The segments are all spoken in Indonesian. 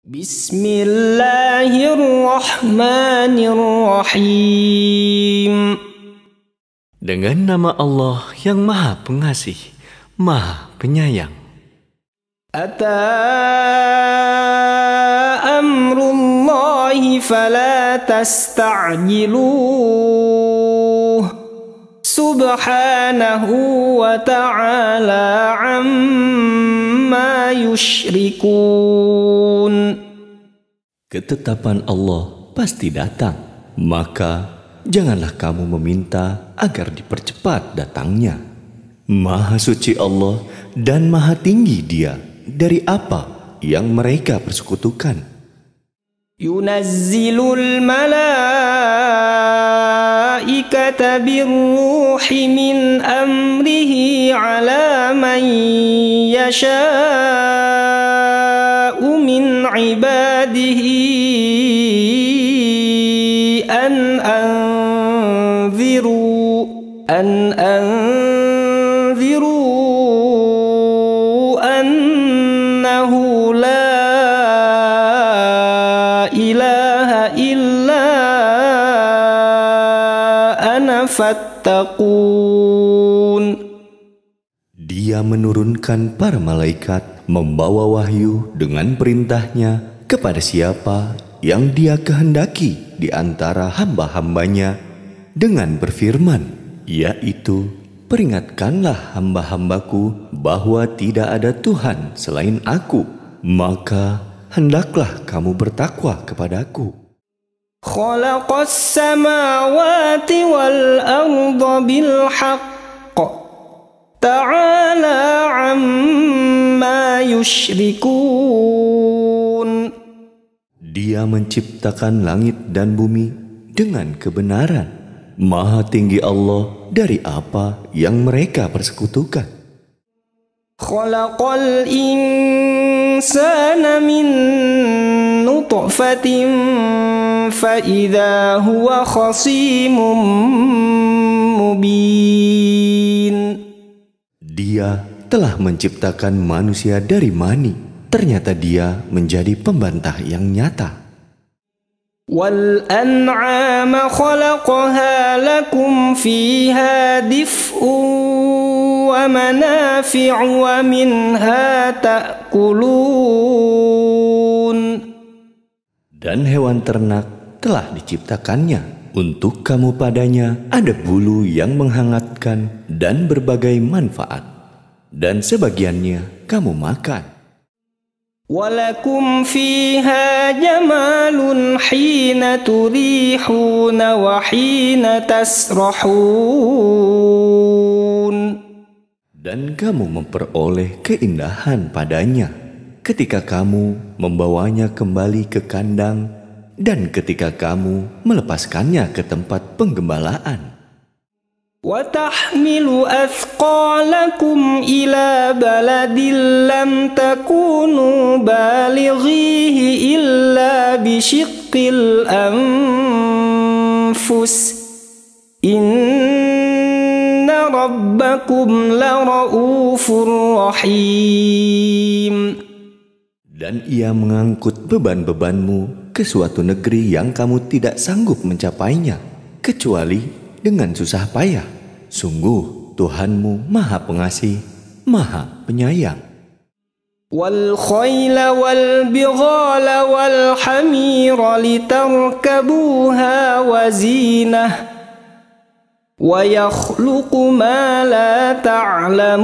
Bismillahirrahmanirrahim. Dengan nama Allah yang Maha Pengasih, Maha Penyayang. Ata amrullahi fala tasta'jiluh. Subhanahu wa ta'ala amma yushrikun. Ketetapan Allah pasti datang, maka janganlah kamu meminta agar dipercepat datangnya. Maha suci Allah dan maha tinggi Dia dari apa yang mereka persekutukan. Yunazzilul malaikata birruhi min amrihi ala man yasha'u min ibadihi an anziru annahu la ilaha illa ana fattaqun. Dia menurunkan para malaikat membawa wahyu dengan perintahnya kepada siapa yang Dia kehendaki di antara hamba-hambanya dengan berfirman, yaitu, peringatkanlah hamba-hambaku bahwa tidak ada Tuhan selain Aku, maka hendaklah kamu bertakwa kepadaku. Khalaqas samawati wal arda bil haqq ta'ala amma yushrikun. Dia menciptakan langit dan bumi dengan kebenaran. Maha tinggi Allah dari apa yang mereka persekutukan. Khalaqal insana min nutfatin fa idza huwa khasimun mubin. Dia telah menciptakan manusia dari mani. Ternyata dia menjadi pembantah yang nyata. Wal an'ama khalaqaha lakum fiha dif'un wa manafi'u wa minha ta'kulun. Dan hewan ternak telah diciptakannya. Untuk kamu padanya ada bulu yang menghangatkan dan berbagai manfaat. Dan sebagiannya kamu makan. Walakum fiha jamalun hina turihuna wa hina tasrahun. Dan kamu memperoleh keindahan padanya ketika kamu membawanya kembali ke kandang dan ketika kamu melepaskannya ke tempat penggembalaan. Wa tahmilu athqalakum ila baladin lam takunu balighihi illa bishiqqil anfus. Inna rabbakum laraufur rahim. Dan ia mengangkut beban-bebanmu ke suatu negeri yang kamu tidak sanggup mencapainya, kecuali dengan susah payah. Sungguh Tuhanmu Maha Pengasih, Maha Penyayang. Wal khayla wal bighala wal hamira litarkabuha wa zinah wa yakhluqu ma la ta'lamun.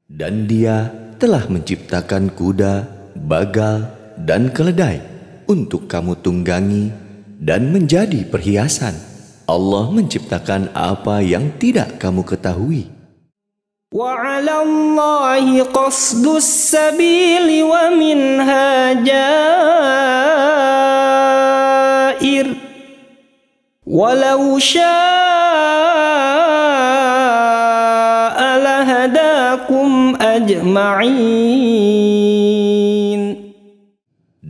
Dan Dia telah menciptakan kuda, bagal, dan keledai untuk kamu tunggangi dan menjadi perhiasan. Allah menciptakan apa yang tidak kamu ketahui. Wa 'ala Allahi qasdus sabili wa minha jair. Walau syaa lahadakum ajma'in.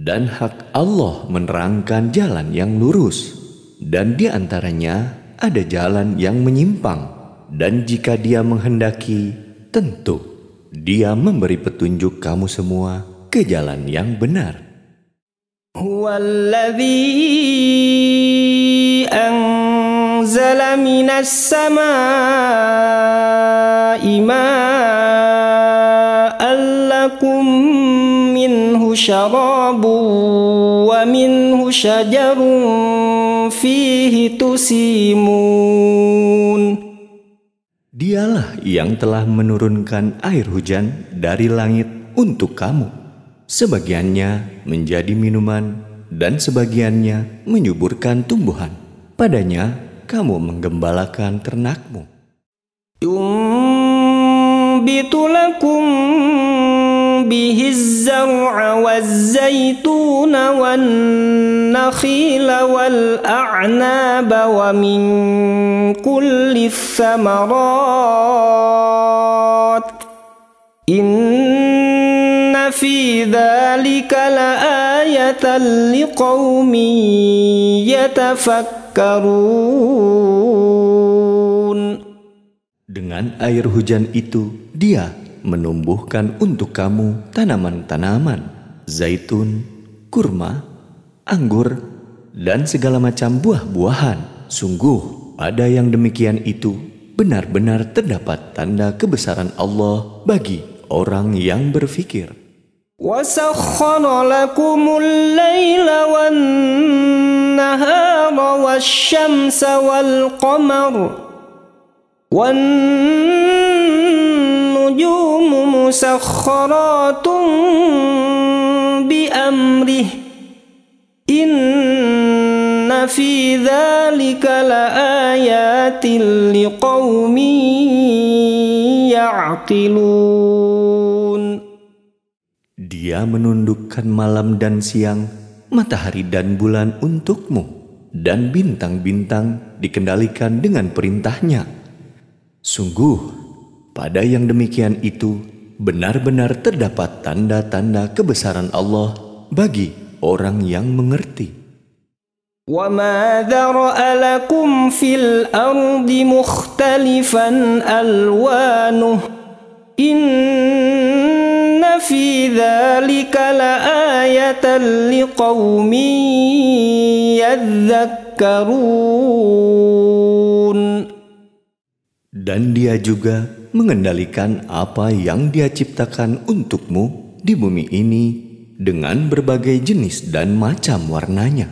Dan hak Allah menerangkan jalan yang lurus. Dan di antaranya ada jalan yang menyimpang. Dan jika Dia menghendaki, tentu Dia memberi petunjuk kamu semua ke jalan yang benar. Huwallazi anzala minas samaa'i ma'an lakum minhu syarabun wa minhu syajarun fihi tusimun. Dialah yang telah menurunkan air hujan dari langit untuk kamu. Sebagiannya menjadi minuman dan sebagiannya menyuburkan tumbuhan. Padanya kamu menggembalakan ternakmu. Yumbitu lakum bihiz zar'a waz-zaytuna wan-nakhila wal-a'naba wa min kulli thamarat. Inna fi dzalika laayatan liqaumin yatafakkarun. Dengan air hujan itu, Dia menumbuhkan untuk kamu tanaman-tanaman, zaitun, kurma, anggur, dan segala macam buah-buahan. Sungguh, pada yang demikian itu, benar-benar terdapat tanda kebesaran Allah bagi orang yang berfikir. وَسَخَّرَ لَكُمُ اللَّيْلَ وَالنَّهَارَ وَالشَّمْسَ وَالْقَمَرَ وَالنُّجُومُ مُسَخَّرَاتٌ بِأَمْرِهِ إِنَّ فِي ذَلِكَ لَآيَاتٍ لِقَوْمٍ يَعْقِلُونَ. Dia menundukkan malam dan siang, matahari dan bulan untukmu, dan bintang-bintang dikendalikan dengan perintahnya. Sungguh, pada yang demikian itu, benar-benar terdapat tanda-tanda kebesaran Allah bagi orang yang mengerti. وَمَا ذَرَأَ لَكُمْ فِي الْأَرْضِ مُخْتَلِفًا أَلْوَانُهُ إِنَّ فِي ذَلِكَ لَآيَةً لِقَوْمٍ يَذَّكَّرُونَ. Dan Dia juga mengendalikan apa yang Dia ciptakan untukmu di bumi ini dengan berbagai jenis dan macam warnanya.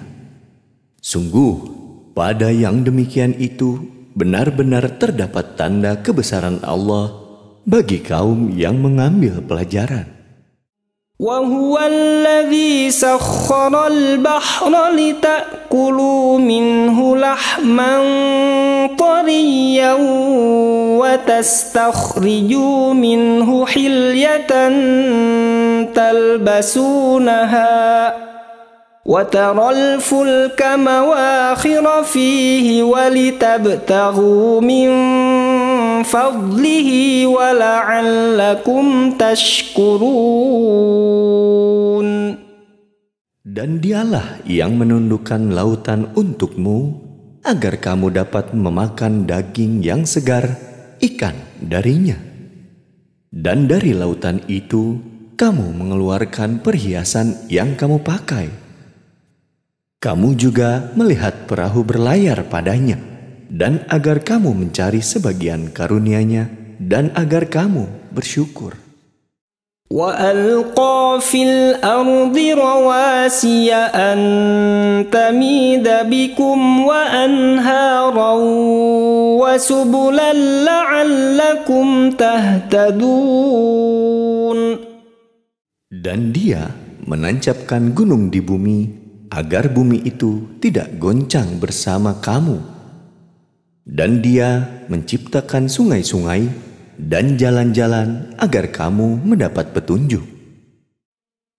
Sungguh, pada yang demikian itu benar-benar terdapat tanda kebesaran Allah bagi kaum yang mengambil pelajaran. وَهُوَ الَّذِي سَخَّرَ الْبَحْرَ لِتَأْكُلُوا مِنْهُ لَحْمًا طَرِيًّا وَتَسْتَخْرِجُوا مِنْهُ حِلْيَةً تَلْبَسُونَهَا وَتَرَى الْفُلْكَ مَوَاخِرَ فِيهِ وَلِتَبْتَغُوا مِنْ فَضْلِهِ وَلَعَلَّكُمْ تَشْكُرُونَ. Dan Dialah yang menundukkan lautan untukmu agar kamu dapat memakan daging yang segar, ikan darinya. Dan dari lautan itu kamu mengeluarkan perhiasan yang kamu pakai. Kamu juga melihat perahu berlayar padanya, dan agar kamu mencari sebagian karunia-Nya, dan agar kamu bersyukur. وَأَلْقَى فِي الْأَرْضِ رَوَاسِيَ أَن تَمِيدَ بِكُمْ وَأَنْهَارًا وَسُبُلًا لَعَلَّكُمْ تَهْتَدُونَ. Dan Dia menancapkan gunung di bumi agar bumi itu tidak goncang bersama kamu. Dan Dia menciptakan sungai-sungai dan jalan-jalan agar kamu mendapat petunjuk.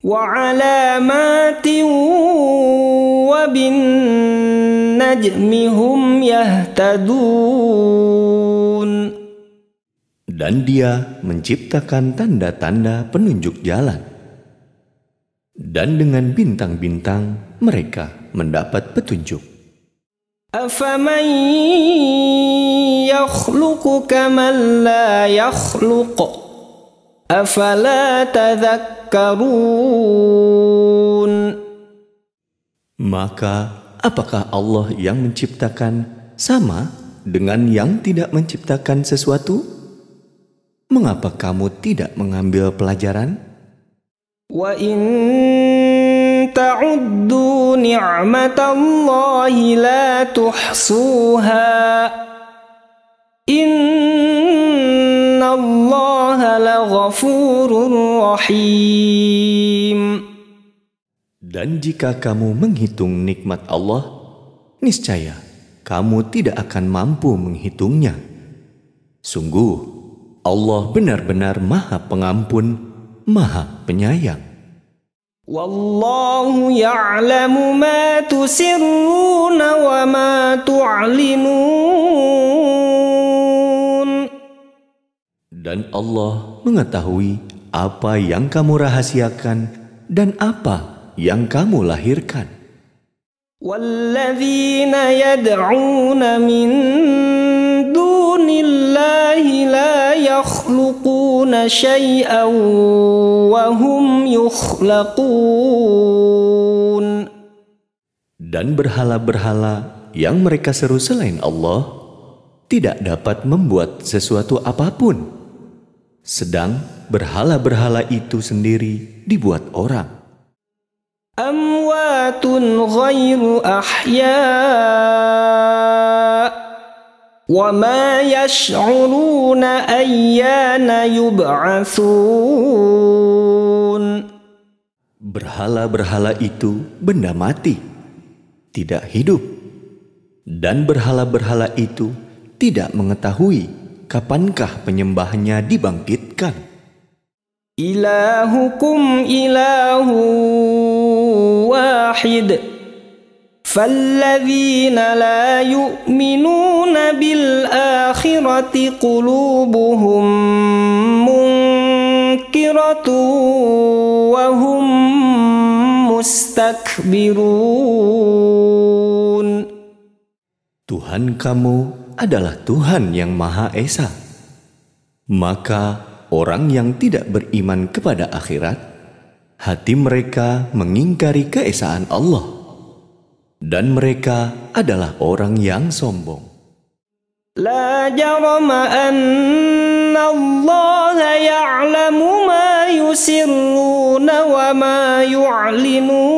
وَعَلَامَاتٍ وَبِالنَّجْمِ هُمْ يَهْتَدُونَ. Dan Dia menciptakan tanda-tanda penunjuk jalan. Dan dengan bintang-bintang mereka mendapat petunjuk. أَفَمَنْ يَخْلُقُ كَمَنْ لَا يَخْلُقُ أفلا تذكرون. Maka apakah Allah yang menciptakan sama dengan yang tidak menciptakan sesuatu? Mengapa kamu tidak mengambil pelajaran? وَإِن تَعُدُّوا نِعْمَةَ اللَّهِ لَا تُحْصُوهَا إِنَّ اللَّهَ لَغَفُورٌ رَحِيمٌ. Dan jika kamu menghitung nikmat Allah, niscaya kamu tidak akan mampu menghitungnya. Sungguh, Allah benar-benar Maha Pengampun, Maha Penyayang. Wallahu ya'lamu ma tusirruna wa ma tu'linun. Dan Allah mengetahui apa yang kamu rahasiakan dan apa yang kamu lahirkan. Walladzina yad'una min dunillahi la yakhluquna syai'an wa hum yukhlaqun. Dan berhala-berhala yang mereka seru selain Allah tidak dapat membuat sesuatu apapun, sedang berhala-berhala itu sendiri dibuat orang. Amwatun ghairu ahya wa ma yash'uruna ayyana yub'atsun. Berhala-berhala itu benda mati, tidak hidup. Dan berhala-berhala itu tidak mengetahui kapankah penyembahnya dibangkitkan. Ilahukum ilahu wahid falladzina la yu'minuna bil akhirati qulubuhum munkiratu wa hum mustakbirun. Tuhan kamu adalah Tuhan yang Maha Esa. Maka orang yang tidak beriman kepada akhirat, hati mereka mengingkari keesaan Allah, dan mereka adalah orang yang sombong. La jarama anna Allah ya'lamu ma yusirruna wa ma yu'linun.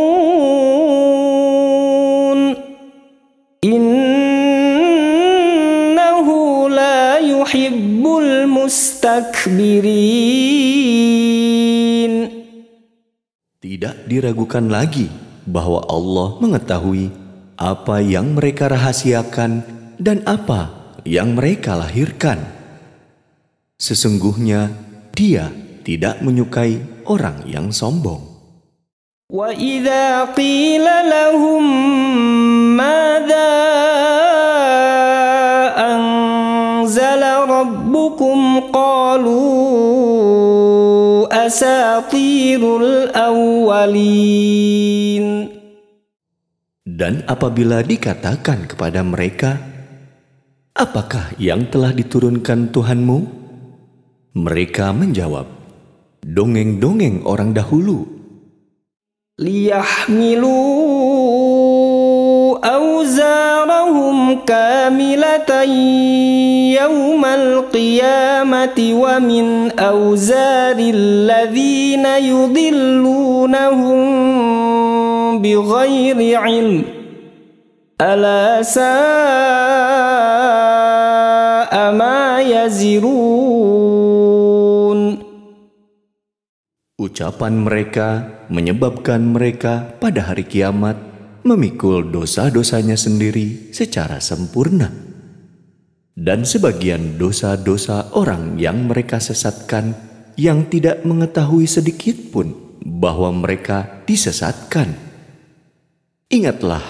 Innahu la yuhibbul mustakbirin. Tidak diragukan lagi bahwa Allah mengetahui apa yang mereka rahasiakan dan apa yang mereka lahirkan. Sesungguhnya Dia tidak menyukai orang yang sombong. Wa idza qila lahum madza anzala rabbukum qalu asatirul awwalin. Dan apabila dikatakan kepada mereka, apakah yang telah diturunkan Tuhanmu? Mereka menjawab, dongeng-dongeng orang dahulu. Liyahmilu awzarahum kamilatan yawmal qiyamati wa min awzaril ladzina yudillunahum bighairi ilm. Ala sa'a ma yazirun. Ucapan mereka menyebabkan mereka pada hari kiamat memikul dosa-dosanya sendiri secara sempurna. Dan sebagian dosa-dosa orang yang mereka sesatkan yang tidak mengetahui sedikit pun bahwa mereka disesatkan. Ingatlah,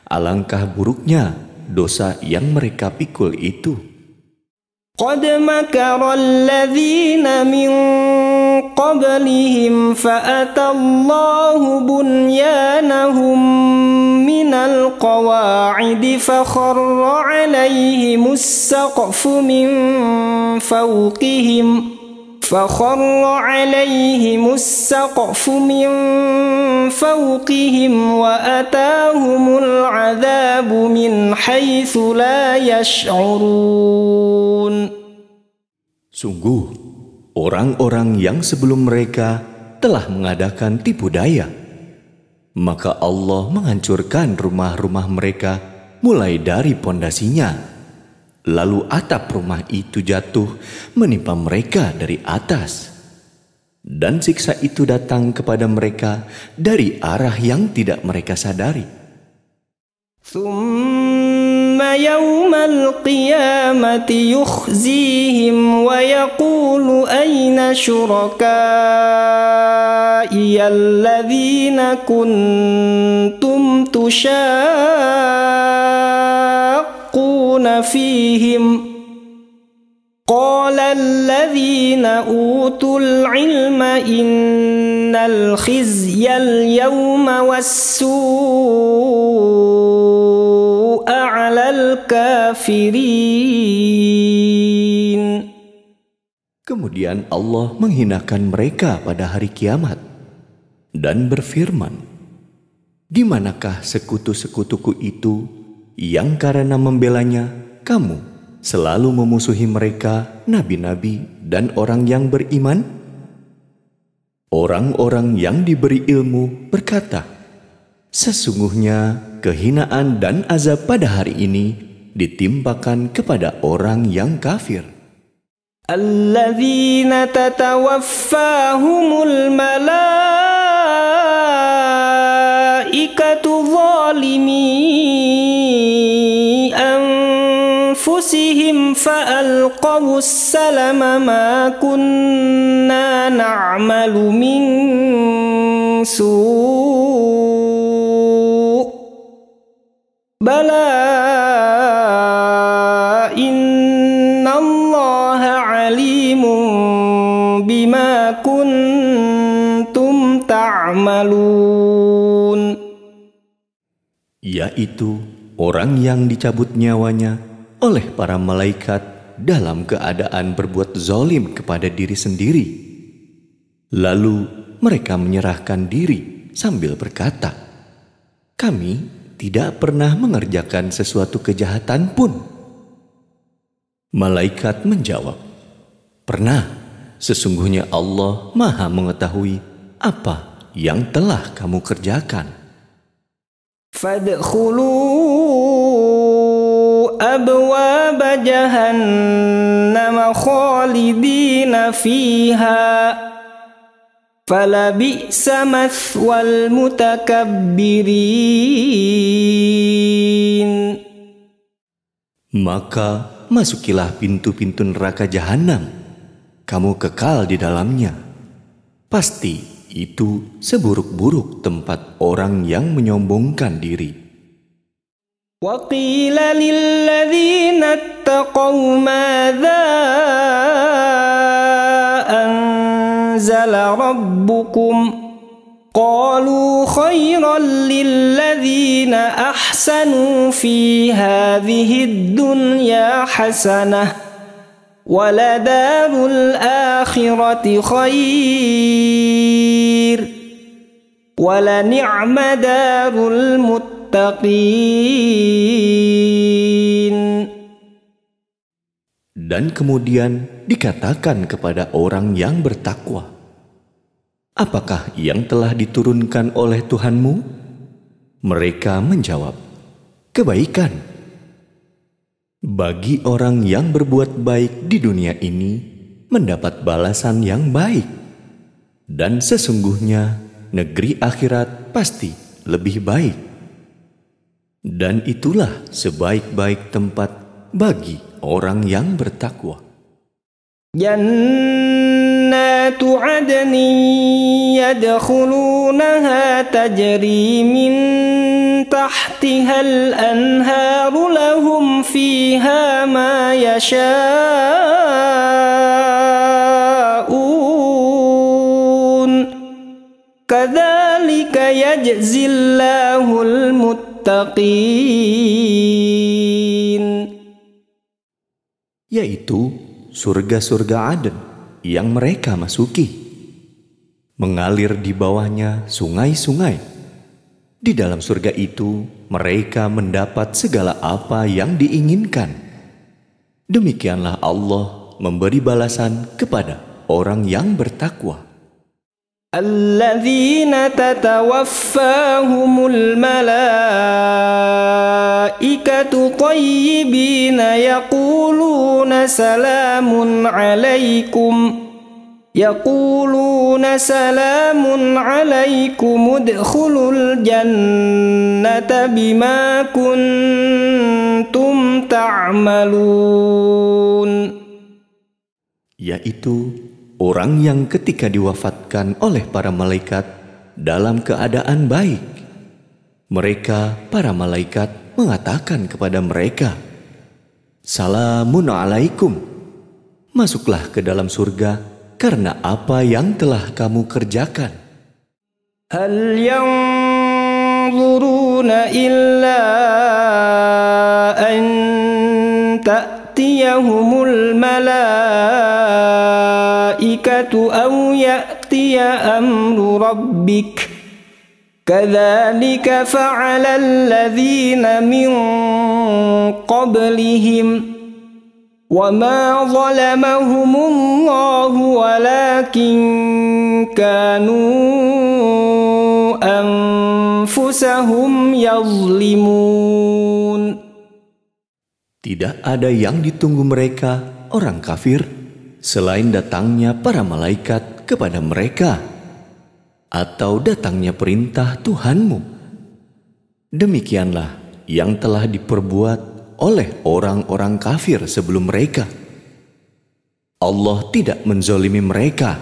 alangkah buruknya dosa yang mereka pikul itu. Qad makara alladhina min qablihim fa'atallahu bunyanahum minal qawa'idi fakharra alayhimus saqfu min fawqihim فخر عليهم السقف من فوقهم وأتاهم العذاب من حيث لا يشعرون. Sungguh, orang-orang yang sebelum mereka telah mengadakan tipu daya. Maka Allah menghancurkan rumah-rumah mereka mulai dari pondasinya. Lalu atap rumah itu jatuh menimpa mereka dari atas. Dan siksa itu datang kepada mereka dari arah yang tidak mereka sadari. Thumma yawmal qiyamati yukhzihim wa yaqulu ayna syuraka'i alladhina kuntum tushaqquna fihim. قال الذين أوتوا العلم إن الخزي اليوم والسوء على الكافرين. Kemudian Allah menghinakan mereka pada hari kiamat dan berfirman, "Di manakah sekutu-sekutuku itu yang karena membelanya kamu selalu memusuhi mereka, nabi-nabi dan orang yang beriman?" Orang-orang yang diberi ilmu berkata, "Sesungguhnya kehinaan dan azab pada hari ini ditimpakan kepada orang yang kafir." Alladzina tatawaffahumul malaikatu zalimi anfusihim fa'alqawus salama ma kunna na'malu min su' bala innallaha alimun bima kuntum ta'malun. Yaitu orang yang dicabut nyawanya oleh para malaikat dalam keadaan berbuat zalim kepada diri sendiri. Lalu mereka menyerahkan diri sambil berkata, "Kami tidak pernah mengerjakan sesuatu kejahatan pun." Malaikat menjawab, "Pernah, sesungguhnya Allah Maha mengetahui apa yang telah kamu kerjakan." Fadkhulu abwaba jahannam khalidina fiha falabi'sa mathwal mutakabbirin. Maka masukilah pintu-pintu neraka jahanam, kamu kekal di dalamnya. Pasti itu seburuk-buruk tempat orang yang menyombongkan diri. Wa qila lilladzina ittaqaw madza anzala rabbukum qalu khairan lilladzina ahsanu fi hadhihi ad-dunya hasanah waladarul akhirati khair wala ni'ma darul muttaqin. Dan kemudian dikatakan kepada orang yang bertakwa, "Apakah yang telah diturunkan oleh Tuhanmu?" Mereka menjawab, "Kebaikan." Bagi orang yang berbuat baik di dunia ini mendapat balasan yang baik, dan sesungguhnya negeri akhirat pasti lebih baik. Dan itulah sebaik-baik tempat bagi orang yang bertakwa. Jannatu adnin yadkhulunaha tajri min tahtihal anharu lahum fiha ma yasha'un kadzalika yajzillahul muttaqin. Yaitu surga-surga Aden yang mereka masuki. Mengalir di bawahnya sungai-sungai. Di dalam surga itu mereka mendapat segala apa yang diinginkan. Demikianlah Allah memberi balasan kepada orang yang bertakwa. Alladzina tatawaffahumul malaikatu tayyibina yaquluna salamun alaikum udkhulul jannata bima kuntum ta'malun. Yaitu orang yang ketika diwafatkan oleh para malaikat dalam keadaan baik. Mereka, para malaikat, mengatakan kepada mereka, Salamun alaikum. Masuklah ke dalam surga karena apa yang telah kamu kerjakan. Hal yanzuruna illa an ta'tiyahumul malaikatu aw ya'tiya amru rabbik kadzalika fa'ala alladhina min qablihim wa ma zalamahumullahu walakin kanu anfusahum yazlimun. Tidak ada yang ditunggu mereka, orang kafir, selain datangnya para malaikat kepada mereka, atau datangnya perintah Tuhanmu. Demikianlah yang telah diperbuat oleh orang-orang kafir sebelum mereka. Allah tidak menzolimi mereka.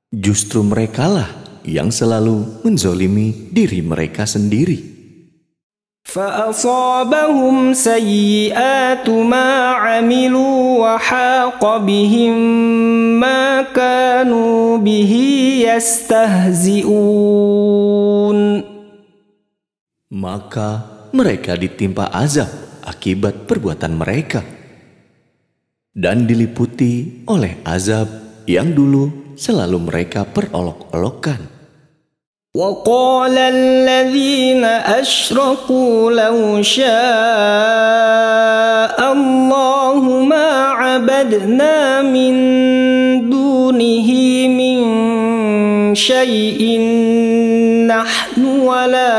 Justru merekalah yang selalu menzolimi diri mereka sendiri. فَأَصَابَهُمْ سَيِّئَاتُ مَا عَمِلُوا وَحَاقَ بِهِمْ مَا كَانُوا بِهِ يَسْتَهْزِئُونَ. Maka mereka ditimpa azab akibat perbuatan mereka dan diliputi oleh azab yang dulu selalu mereka perolok-olokkan. وَقَالَ الَّذِينَ أَشْرَكُوا لَوْ شَاءَ اللَّهُ مَا عَبَدْنَا مِن دُونِهِ مِن شَيْءٍ نَحْنُ وَلَا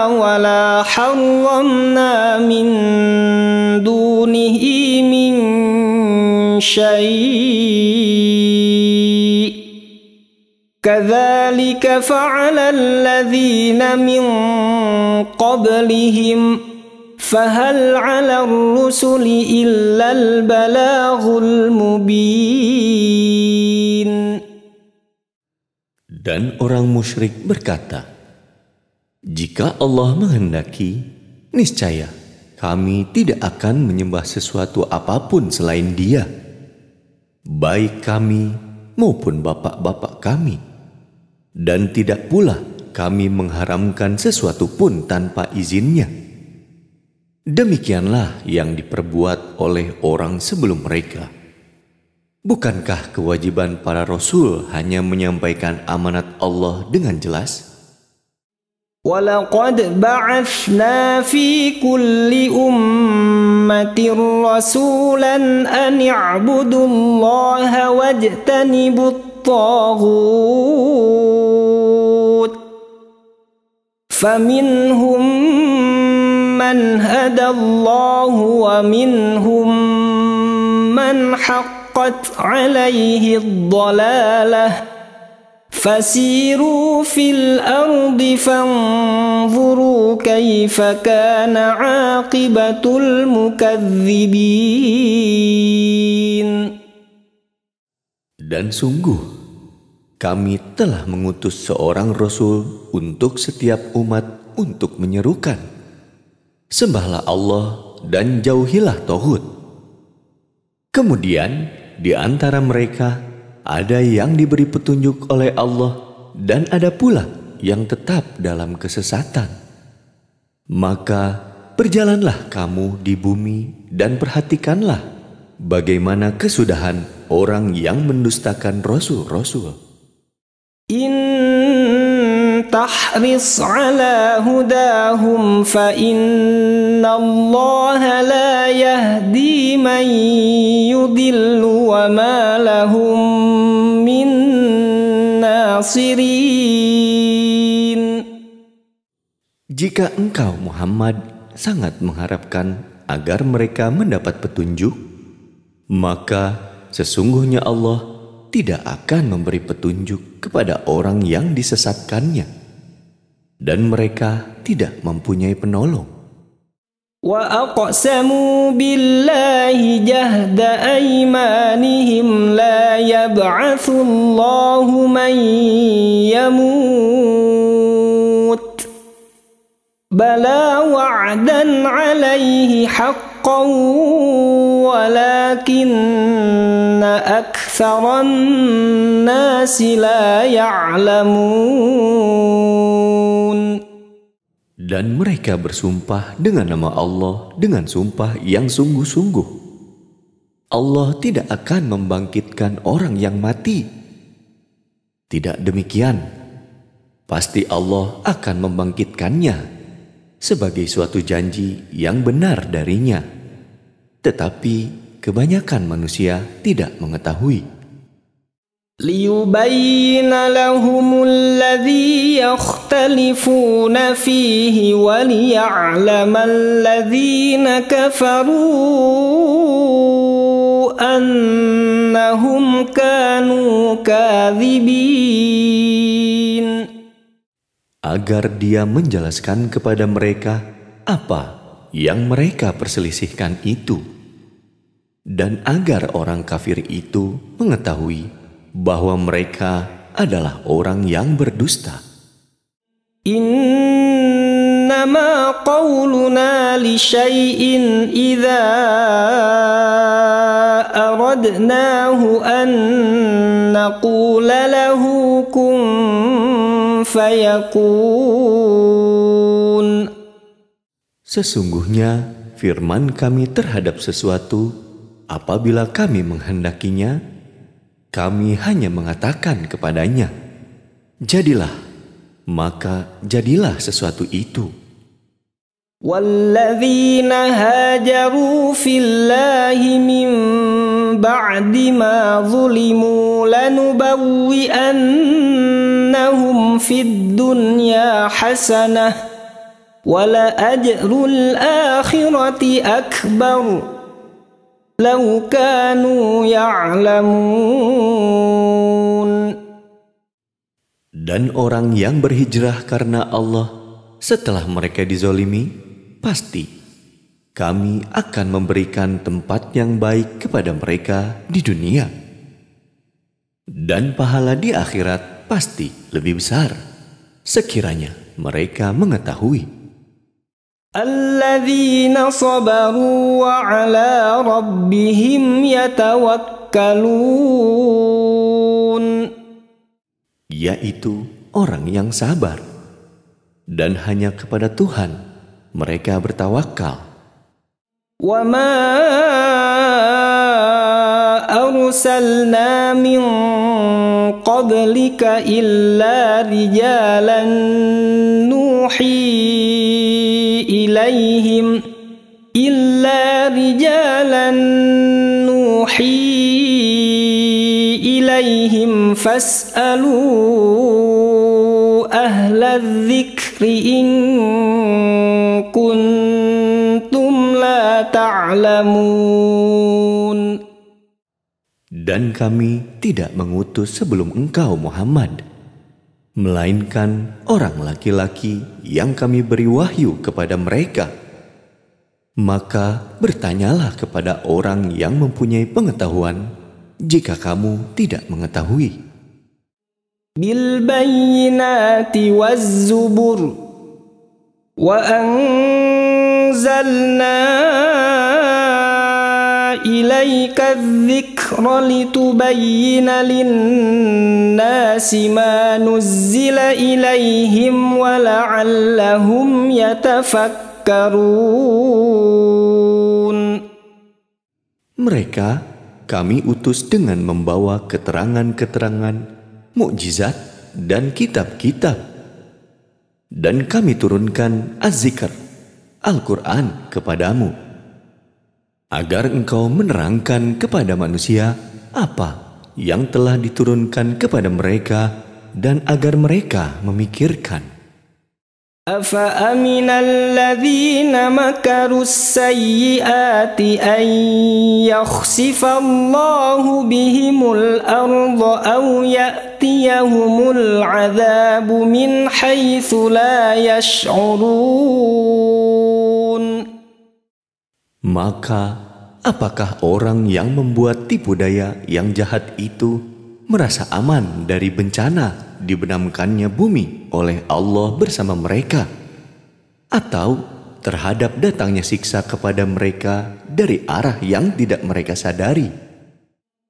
ولا حرمنا من دونه من شيء كذلك فعل الذين من قبلهم فهل على الرسل إلا البلاغ المبين. Dan orang musyrik berkata, jika Allah menghendaki, niscaya kami tidak akan menyembah sesuatu apapun selain Dia, baik kami maupun bapak-bapak kami, dan tidak pula kami mengharamkan sesuatu pun tanpa izinnya. Demikianlah yang diperbuat oleh orang sebelum mereka. Bukankah kewajiban para rasul hanya menyampaikan amanat Allah dengan jelas? وَلَقَدْ بَعَثْنَا فِي كُلِّ أُمَّةٍ رَسُولًا أَنِ اعْبُدُوا اللَّهَ وَاجْتَنِبُوا الطَّاغُوتَ فَمِنْهُمْ مَنْ هَدَى اللَّهُ وَمِنْهُمْ مَنْ حَقَّتْ عَلَيْهِ الضَّلَالَةُ فَسِيرُوا فِي الْأَرْضِ فَانظُرُوا كَيْفَ كَانَ عَاقِبَةُ الْمُكَذِّبِينَ. Dan sungguh, kami telah mengutus seorang Rasul untuk setiap umat untuk menyerukan, sembahlah Allah dan jauhilah tauhid. Kemudian di antara mereka ada yang diberi petunjuk oleh Allah dan ada pula yang tetap dalam kesesatan. Maka berjalanlah kamu di bumi dan perhatikanlah bagaimana kesudahan orang yang mendustakan rasul-rasul. تحرص على هداهم فإن الله لا يهدي من يضل وما لهم من ناصرين. Jika engkau Muhammad sangat mengharapkan agar mereka mendapat petunjuk, maka sesungguhnya Allah tidak akan memberi petunjuk kepada orang yang disesatkannya, dan mereka tidak mempunyai penolong. وَأَقْسَمُوا بِاللَّهِ جَهْدَ أَيْمَانِهِمْ لَا يَبْعَثُ اللَّهُ مَن يَمُوتُ بَلَى وَعْدًا عَلَيْهِ حَقًّا وَلَكِنَّ أَكْثَرَ النَّاسِ لَا يَعْلَمُونَ. Dan mereka bersumpah dengan nama Allah dengan sumpah yang sungguh-sungguh. Allah tidak akan membangkitkan orang yang mati. Tidak demikian. Pasti Allah akan membangkitkannya sebagai suatu janji yang benar darinya. Tetapi kebanyakan manusia tidak mengetahui. لِيُبَيِّنَ لَهُمُ الَّذِي يَخْتَلِفُونَ فِيهِ وَلِيَعْلَمَ الَّذِينَ كَفَرُوا أَنَّهُمْ كَانُوا كَاذِبِينَ. Agar dia menjelaskan kepada mereka apa yang mereka perselisihkan itu, dan agar orang kafir itu mengetahui bahwa mereka adalah orang yang berdusta. Innama qawluna li syai'in idza aradnahu an naqula lahu kun fayakun. Sesungguhnya firman kami terhadap sesuatu apabila kami menghendakinya, kami hanya mengatakan kepadanya, jadilah, maka jadilah sesuatu itu. وَالَّذِينَ هَاجَرُوا فِي اللَّهِ مِن بَعْدِ مَا ظُلِمُوا لَنُبَوِّئَنَّهُمْ فِي الدُّنْيَا حَسَنَةً وَلَأَجْرُ الْآخِرَةِ أَكْبَرُ لَوْ كَانُوا يَعْلَمُونَ. Dan orang yang berhijrah karena Allah setelah mereka dizolimi, pasti kami akan memberikan tempat yang baik kepada mereka di dunia. Dan pahala di akhirat pasti lebih besar, sekiranya mereka mengetahui. Alladzina sabaru wa ala rabbihim yatawakkalun. Yaitu orang yang sabar dan hanya kepada Tuhan mereka bertawakal. Wa ma arsalna min qablika illa rijalan nuhi ilaihim fas'alu ahla dzikri in kuntum la ta'lamun. Dan kami tidak mengutus sebelum engkau Muhammad, melainkan orang laki-laki yang kami beri wahyu kepada mereka. Maka bertanyalah kepada orang yang mempunyai pengetahuan jika kamu tidak mengetahui. Bil bayyinati waz zubur wa anzalna ilaika dzikra الذِّكْرَ لِتُبَيِّنَ لِلنَّاسِ مَا نُزِّلَ إِلَيْهِمْ وَلَعَلَّهُمْ يَتَفَكَّرُونَ. Mereka kami utus dengan membawa keterangan-keterangan, mukjizat dan kitab-kitab. Dan kami turunkan Az-Zikr, Al-Quran kepadamu, agar engkau menerangkan kepada manusia apa yang telah diturunkan kepada mereka dan agar mereka memikirkan. أَفَأَمِنَ الَّذِينَ مَكَرُوا السَّيِّئَاتِ أَن يَخْسِفَ اللَّهُ بِهِمُ الْأَرْضَ أَوْ يَأْتِيَهُمُ الْعَذَابُ مِنْ حَيْثُ لَا يَشْعُرُونَ. Maka apakah orang yang membuat tipu daya yang jahat itu merasa aman dari bencana dibenamkannya bumi oleh Allah bersama mereka, atau terhadap datangnya siksa kepada mereka dari arah yang tidak mereka sadari?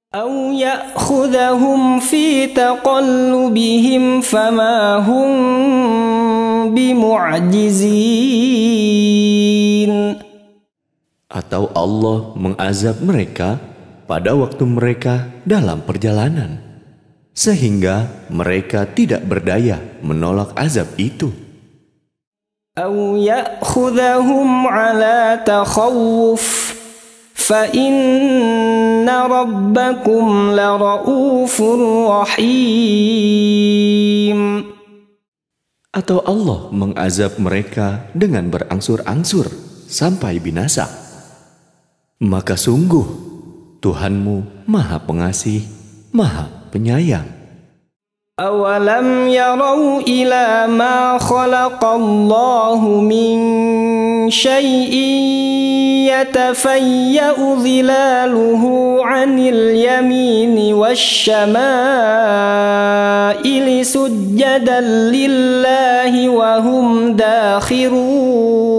أَوْ يَأْخُذَهُمْ فِي تَقَلُّبِهِمْ فَمَا هُمْ بِمُعْجِزِينَ. Atau Allah mengazab mereka pada waktu mereka dalam perjalanan, sehingga mereka tidak berdaya menolak azab itu. أَوْ يَأْخُذَهُمْ عَلَى تَخَوُّفٍ فَإِنَّ رَبَّكُمْ لَرَءُوفٌ رَحِيمٌ. Atau Allah mengazab mereka dengan berangsur-angsur sampai binasa. Maka sungguh Tuhanmu Maha Pengasih, Maha Penyayang. أَوَلَمْ يَرَوْا إِلَى مَا خَلَقَ اللَّهُ مِنْ شَيْءٍ يَتَفَيَّأُ ظِلَالُهُ عَنِ الْيَمِينِ وَالشَّمَائِلِ سُجَّدًا لِلَّهِ وَهُمْ دَاخِرُونَ.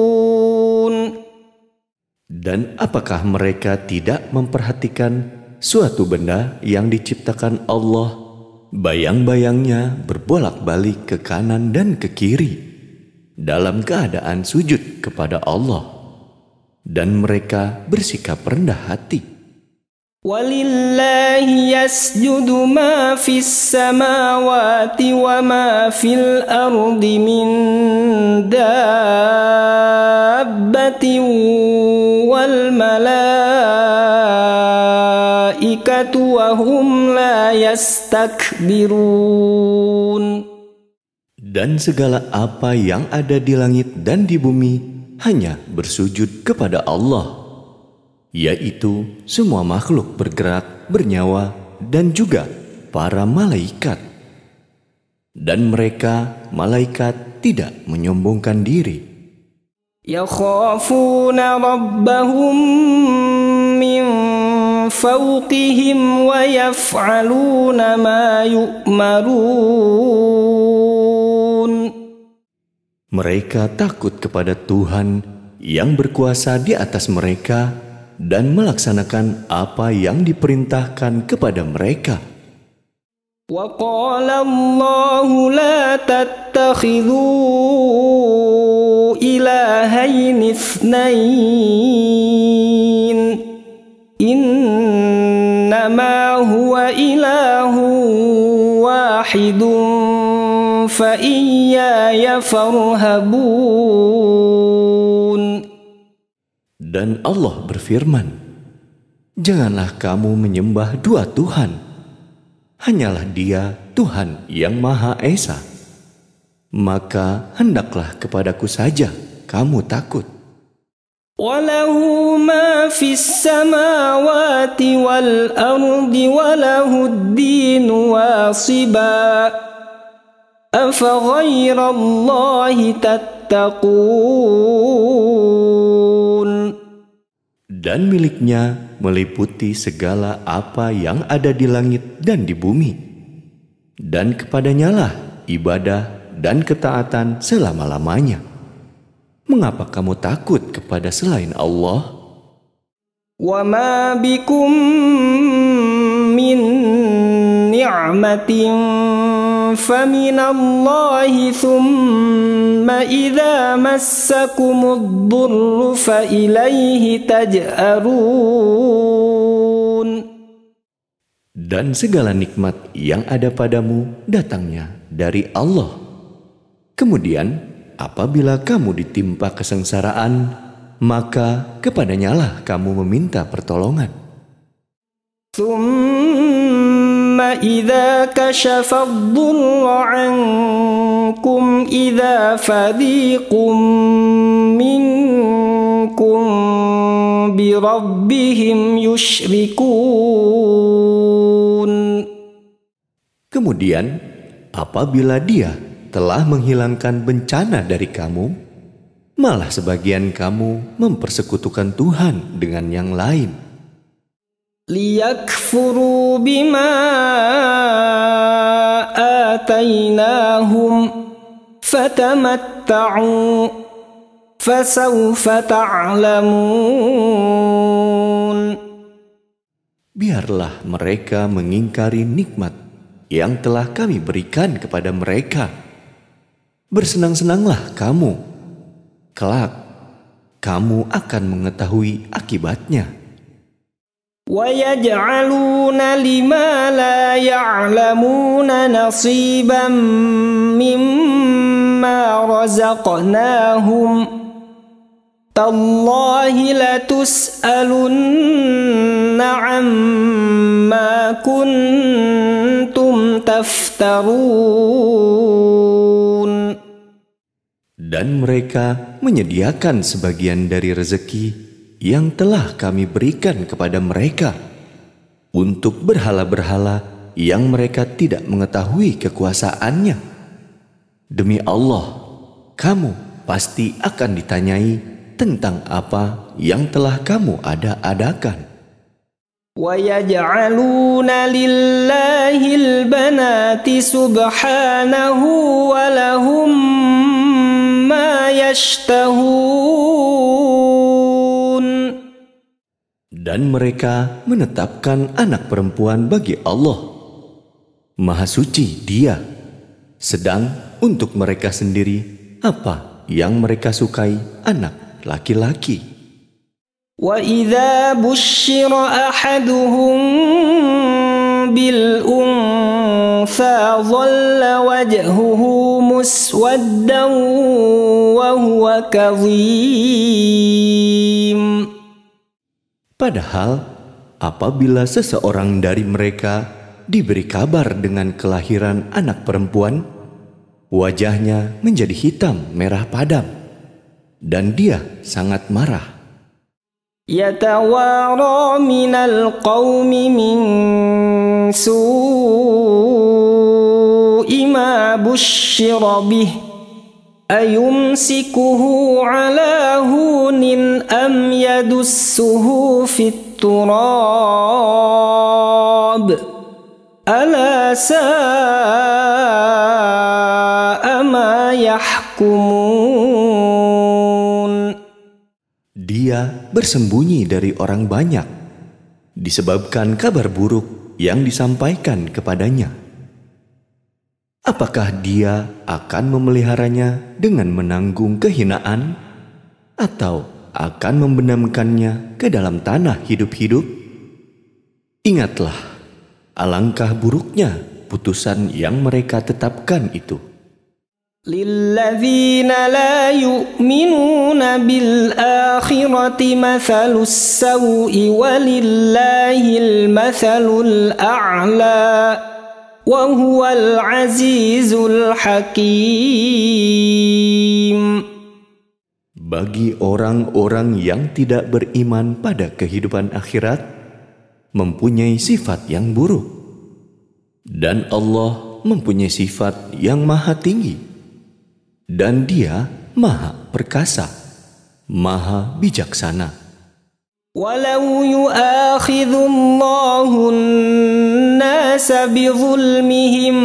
Dan apakah mereka tidak memperhatikan suatu benda yang diciptakan Allah, bayang-bayangnya berbolak-balik ke kanan dan ke kiri dalam keadaan sujud kepada Allah, dan mereka bersikap rendah hati. وَلِلَّهِ يَسْجُدُ مَا فِي السَّمَاوَاتِ وَمَا فِي الْأَرْضِ مِنْ دَابَّةٍ وَالْمَلَائِكَةُ وَهُمْ لَا يَسْتَكْبِرُونَ. Dan segala apa yang ada di langit dan di bumi hanya bersujud kepada Allah, yaitu semua makhluk bergerak, bernyawa, dan juga para malaikat. Dan mereka, malaikat, tidak menyombongkan diri. يَخَافُونَ رَبَّهُمْ مِنْ فَوْقِهِمْ وَيَفْعَلُونَ مَا يُؤْمَرُونَ. Mereka takut kepada Tuhan yang berkuasa di atas mereka dan melaksanakan apa yang diperintahkan kepada mereka. وَقَالَ اللَّهُ لَا تَتَّخِذُوا إِلَٰهَيْنِ اثْنَيْنِ إِنَّمَا هُوَ إِلَٰهٌ وَاحِدٌ فَإِيَّايَ فَارْهَبُونِ. Dan Allah berfirman, janganlah kamu menyembah dua Tuhan. Hanyalah Dia Tuhan yang Maha Esa. Maka hendaklah kepadaku saja kamu takut. وَلَهُ مَا فِي السَّمَاوَاتِ وَالْأَرْضِ وَلَهُ الدِّينُ وَاصِبًا أَفَغَيْرَ اللَّهِ تَتَّقُونَ. Dan miliknya meliputi segala apa yang ada di langit dan di bumi. Dan kepadanyalah ibadah dan ketaatan selama-lamanya. Mengapa kamu takut kepada selain Allah? وَمَا بِكُم من نعمة فمن الله ثم إذا مسكم الضر فإليه تجأرون. Dan segala nikmat yang ada padamu datangnya dari Allah. Kemudian apabila kamu ditimpa kesengsaraan, maka kepadanya lah kamu meminta pertolongan. ثم إذا كشف الضر عنكم إذا فريق منكم بربهم يشركون. Kemudian apabila Dia telah menghilangkan bencana dari kamu, malah sebagian kamu mempersekutukan Tuhan dengan yang lain. ليكفروا بما آتيناهم فتمتعوا فسوف تعلمون. Biarlah mereka mengingkari nikmat yang telah kami berikan kepada mereka. Bersenang-senanglah kamu. Kelak, kamu akan mengetahui akibatnya. وَيَجْعَلُونَ لِمَا لَا يَعْلَمُونَ نَصِيبًا مِّمَّا رَزَقْنَاهُمْ تَاللَّهِ لَتُسْأَلُنَّ عَمَّا كُنتُمْ تَفْتَرُونَ. Dan mereka menyediakan sebagian dari rezeki yang telah kami berikan kepada mereka untuk berhala-berhala yang mereka tidak mengetahui kekuasaannya. Demi Allah, kamu pasti akan ditanyai tentang apa yang telah kamu ada-adakan. وَيَجْعَلُونَ لِلَّهِ الْبَنَاتِ سُبْحَانَهُ وَلَهُم مَّا يَشْتَهُونَ. Dan mereka menetapkan anak perempuan bagi Allah. Maha suci Dia. Sedang untuk mereka sendiri, apa yang mereka sukai anak laki-laki. وَإِذَا بُشِّرَ أَحَدُهُم بِالْأُنثَى ظَلَّ وَجْهُهُ مُسْوَدًّا وَهُوَ كَظِيمٌ. Padahal apabila seseorang dari mereka diberi kabar dengan kelahiran anak perempuan, wajahnya menjadi hitam merah padam dan dia sangat marah. يَتَوَارَى مِنَ الْقَوْمِ مِنْ سُوءِ مَا بُشِّرَ بِهِ أَيُمْسِكُهُ عَلَى هُونٍ أَمْ يَدُسُّهُ فِي التُّرَابِ أَلَا سَاءَ مَا يَحْكُمُونَ. Dia bersembunyi dari orang banyak disebabkan kabar buruk yang disampaikan kepadanya. Apakah dia akan memeliharanya dengan menanggung kehinaan atau akan membenamkannya ke dalam tanah hidup-hidup? Ingatlah, alangkah buruknya putusan yang mereka tetapkan itu. لِلَّذِينَ لَا يُؤْمِنُونَ بِالْآخِرَةِ مَثَلُ السَّوْءِ وَلِلَّهِ الْمَثَلُ الْأَعْلَى وَهُوَ الْعَزِيزُ الْحَكِيمُ. Bagi orang-orang yang tidak beriman pada kehidupan akhirat, mempunyai sifat yang buruk, dan Allah mempunyai sifat yang maha tinggi, dan Dia maha perkasa, maha bijaksana. وَلَوْ يُؤَاخِذُ اللَّهُ النَّاسَ بِظُلْمِهِمْ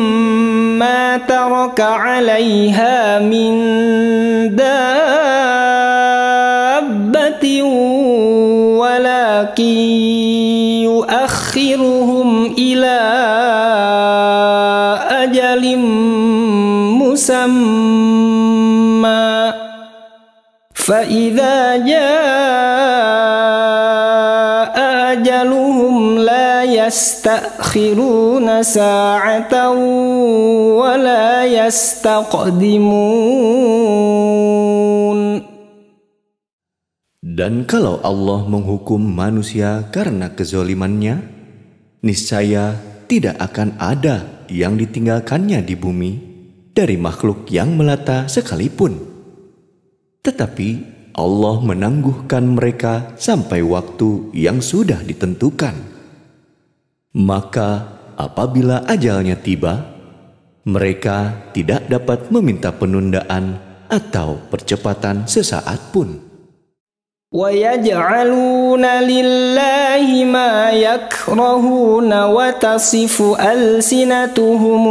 مَا تَرَكَ عَلَيْهَا مِنْ دَابَّةٍ وَلَكِنْ يُؤَخِّرُهُمْ إِلَى فإذا جاء أجلهم لا يستأخرون ساعة ولا يستقدمون. Dan kalau Allah menghukum manusia karena kezolimannya, niscaya tidak akan ada yang ditinggalkannya di bumi dari makhluk yang melata sekalipun. Tetapi Allah menangguhkan mereka sampai waktu yang sudah ditentukan. Maka apabila ajalnya tiba, mereka tidak dapat meminta penundaan atau percepatan sesaat pun. وَيَجْعَلُونَ لِلَّهِ مَا يَكْرَهُونَ وَتَصِفُ أَلْسِنَتُهُمُ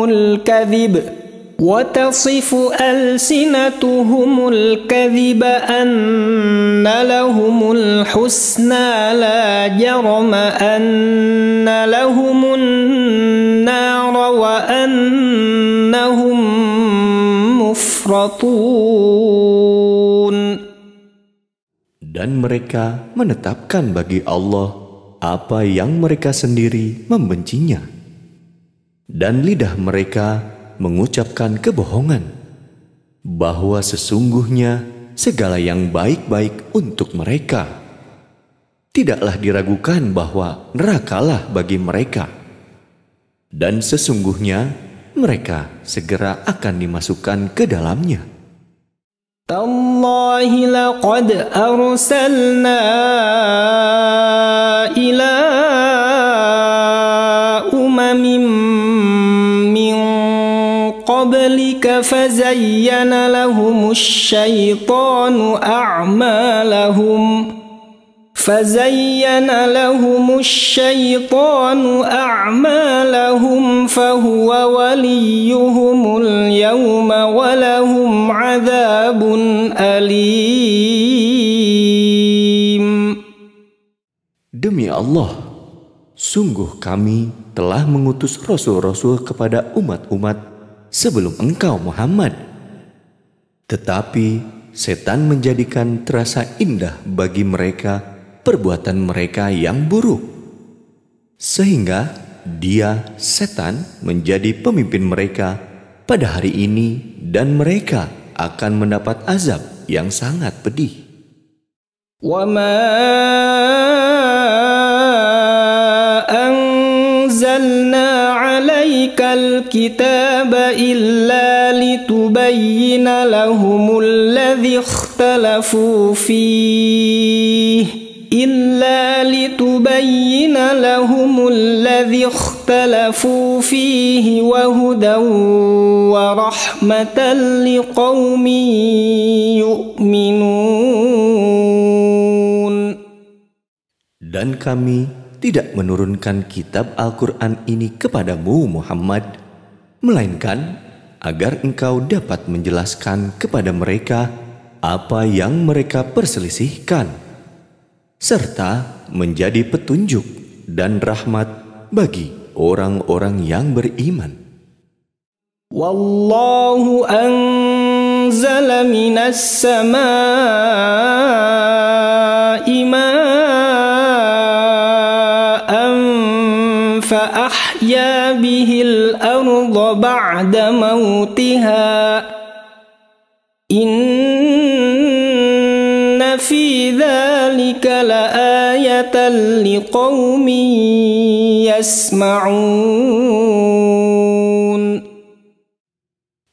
الْكَذِبَ أَنَّ لَهُمُ الْحُسْنَى لَا جَرَمَ أَنَّ لَهُمُ النَّارَ وَأَنَّهُمْ مُفْرَطُونَ. Dan mereka menetapkan bagi Allah apa yang mereka sendiri membencinya. Dan lidah mereka mengucapkan kebohongan, bahwa sesungguhnya segala yang baik-baik untuk mereka. Tidaklah diragukan bahwa nerakalah bagi mereka. Dan sesungguhnya mereka segera akan dimasukkan ke dalamnya. Tallahi laqad arsalna ila umamin min qablika fazayyana lahumus syaitanu a'malahum fahuwa waliyuhumul yawma walahum adzabun alim. Demi Allah, sungguh kami telah mengutus rasul-rasul kepada umat-umat sebelum engkau Muhammad. Tetapi setan menjadikan terasa indah bagi mereka perbuatan mereka yang buruk, sehingga dia, setan, menjadi pemimpin mereka pada hari ini, dan mereka akan mendapat azab yang sangat pedih. Wa ma anzalna 'alaikal kitaba illa litubayyina lahumul ladzi ikhtalafu fihi wa hudan wa rahmatan liqaumin yu'minun. Dan kami tidak menurunkan kitab Al-Quran ini kepadamu Muhammad, melainkan agar engkau dapat menjelaskan kepada mereka apa yang mereka perselisihkan, serta menjadi petunjuk dan rahmat bagi orang-orang yang beriman. Wallahu anzala minas samaa'i ma'an fa ahya bihil arda ba'da mautiha. Inna fi dzalika laayatan liqaumin yasma'un.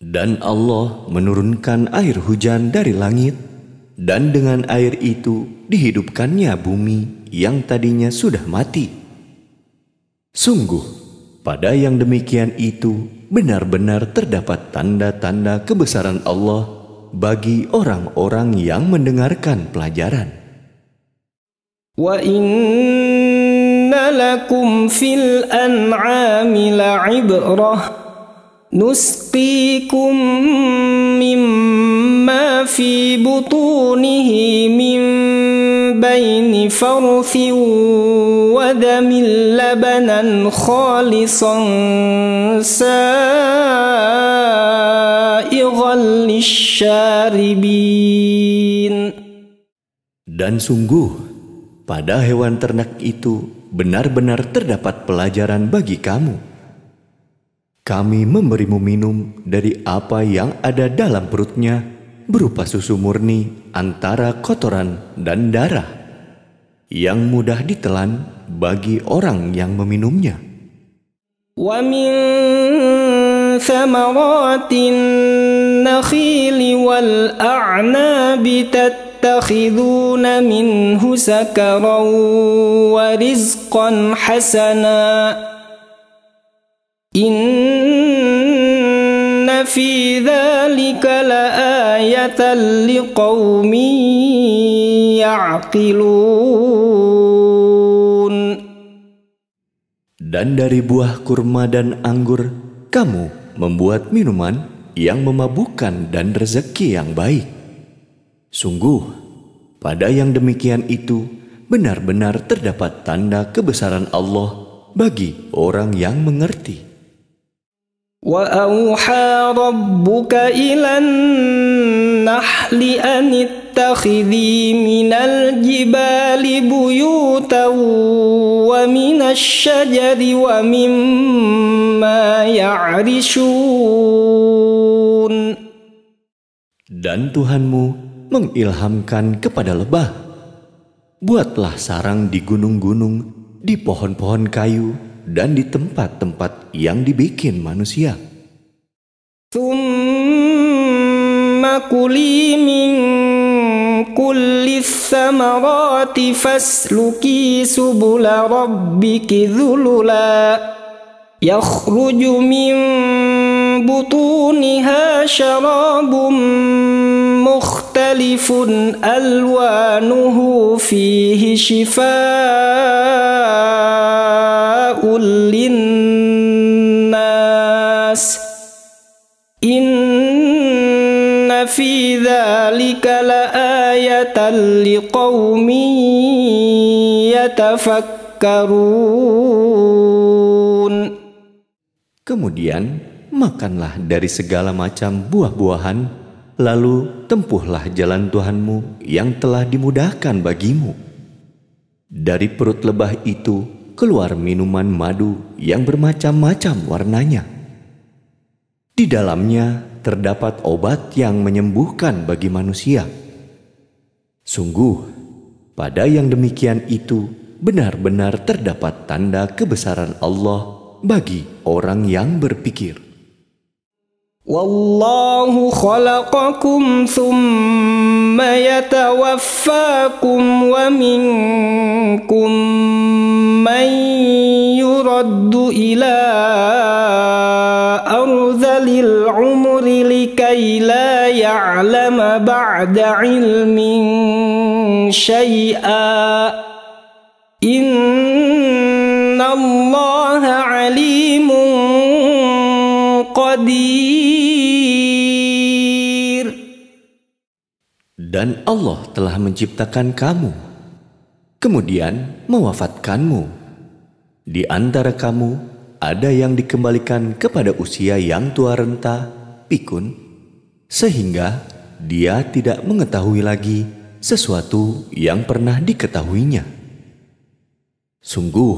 Dan Allah menurunkan air hujan dari langit, dan dengan air itu dihidupkannya bumi yang tadinya sudah mati. Sungguh, pada yang demikian itu benar-benar terdapat tanda-tanda kebesaran Allah bagi orang-orang yang mendengarkan pelajaran. Wa inna lakum fil an'ami la'ibrah nusqikum mimma fi butunihi min baini farthin wa damin labanan khalisan sa'igan lisyaribin. Dan sungguh, pada hewan ternak itu benar-benar terdapat pelajaran bagi kamu. Kami memberimu minum dari apa yang ada dalam perutnya berupa susu murni antara kotoran dan darah yang mudah ditelan bagi orang yang meminumnya. Wa min thamaratin nakhili wal a'nabi tattakhiduna minhu sakaran wa rizqan hasana. Inna fi dzalika laayatan liqaumin ya'qilun. Dan dari buah kurma dan anggur kamu membuat minuman yang memabukkan dan rezeki yang baik. Sungguh, pada yang demikian itu benar-benar terdapat tanda kebesaran Allah bagi orang yang mengerti. وَأَوْحَى رَبُّكَ إِلَى النَّحْلِ أَنِ اتَّخِذِي مِنَ الْجِبَالِ بُيُوتًا وَمِنَ الشَّجَرِ وَمِمَّا يَعْرِشُونَ. Dan Tuhanmu mengilhamkan kepada lebah, buatlah sarang di gunung-gunung, di pohon-pohon kayu, dan di tempat-tempat yang dibikin manusia. Thumma kuli min kulli thamarati fasluki subula rabbiki dhulula yakhruju min butuniha syarabun mukhtalifun alwanuhu fihi shifaa'un linnas. Inna fi dzalika laayatan liqaumin yatafakkarun. Kemudian makanlah dari segala macam buah-buahan, lalu tempuhlah jalan Tuhanmu yang telah dimudahkan bagimu. Dari perut lebah itu keluar minuman madu yang bermacam-macam warnanya. Di dalamnya terdapat obat yang menyembuhkan bagi manusia. Sungguh, pada yang demikian itu benar-benar terdapat tanda kebesaran Allah bagi orang yang berpikir. Wallahu khalaqakum thumma yatawaffakum wa minkum man yuraddu ila arzalil umri likay la ya'lama ba'da ilmin syai'a. Inna Allaha alimun qadir. Dan Allah telah menciptakan kamu, kemudian mewafatkanmu. Di antara kamu ada yang dikembalikan kepada usia yang tua renta, pikun, sehingga dia tidak mengetahui lagi sesuatu yang pernah diketahuinya. Sungguh,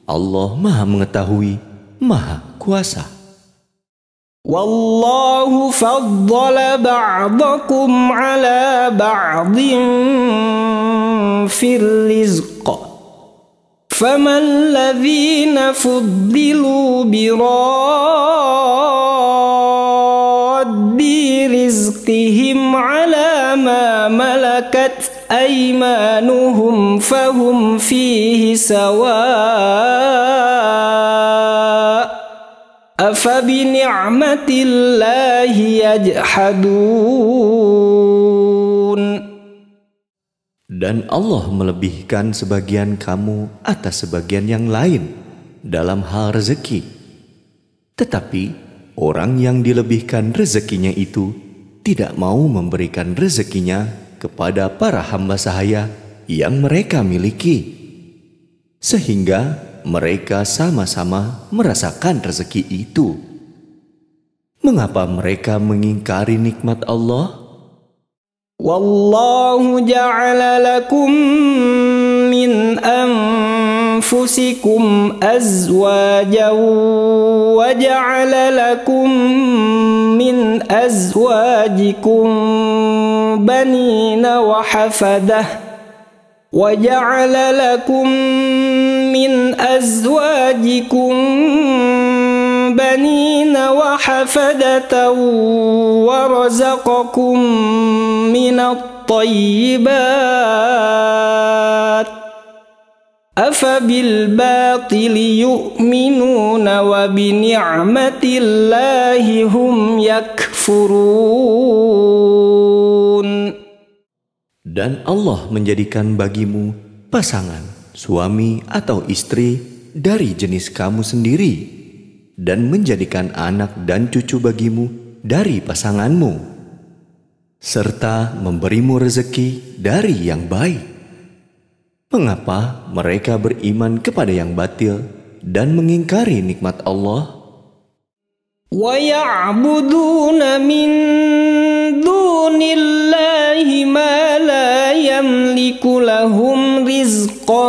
Allah Maha Mengetahui, Maha Kuasa. Wallahu faddala ba'dakum ala ba'din fil rizq. Faman ladhina fuddilu biraddi rizqihim ala ma malakat aymanuhum fahum fihi sawa'. Afa bi ni'matillahi yajhadun. Dan Allah melebihkan sebagian kamu atas sebagian yang lain dalam hal rezeki. Tetapi orang yang dilebihkan rezekinya itu tidak mau memberikan rezekinya kepada para hamba sahaya yang mereka miliki, sehingga mereka sama-sama merasakan rezeki itu. Mengapa mereka mengingkari nikmat Allah? Wallahu ja'ala lakum min anfusikum azwajan wa ja'ala lakum min azwajikum banina wa hafadah wa ja'ala lakum min azwajikum banina wa hafadatan wa razaqakum minat tayyibat afabil batili yu'minuna wa bini'matillahi hum yakfurun. Dan Allah menjadikan bagimu pasangan, suami atau istri dari jenis kamu sendiri, dan menjadikan anak dan cucu bagimu dari pasanganmu, serta memberimu rezeki dari yang baik. Mengapa mereka beriman kepada yang batil dan mengingkari nikmat Allah? وَيَعْبُدُونَ مِن دُونِ اللَّهِ مَا لَا يَمْلِكُ لَهُمْ رِزْقًا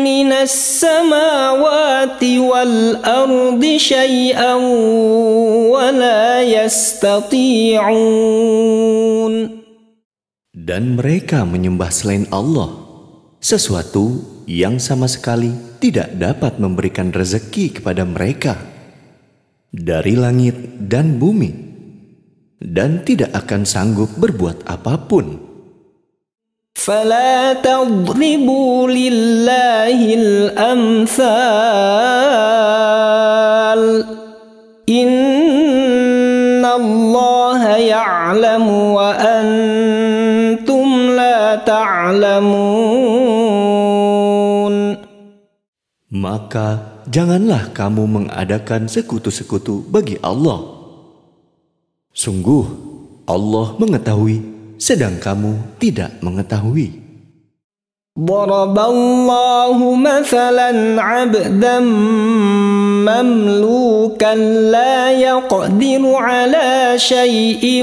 مِنَ السَّمَاوَاتِ وَالْأَرْضِ شَيْئًا وَلَا يَسْتَطِيعُونَ. Dan mereka menyembah selain Allah sesuatu yang sama sekali tidak dapat memberikan rezeki kepada mereka dari langit dan bumi, dan tidak akan sanggup berbuat apapun. فَلَا تَضْرِبُوا لِلَّهِ الْأَمْثَالَ إِنَّ اللَّهَ يَعْلَمُ وَأَنْتُمْ لَا تَعْلَمُونَ. Maka janganlah kamu mengadakan sekutu-sekutu bagi Allah. Sungguh Allah mengetahui, sedang kamu tidak mengetahui. ضرب الله مثلا عبدا مملوكا لا يقدر على شيء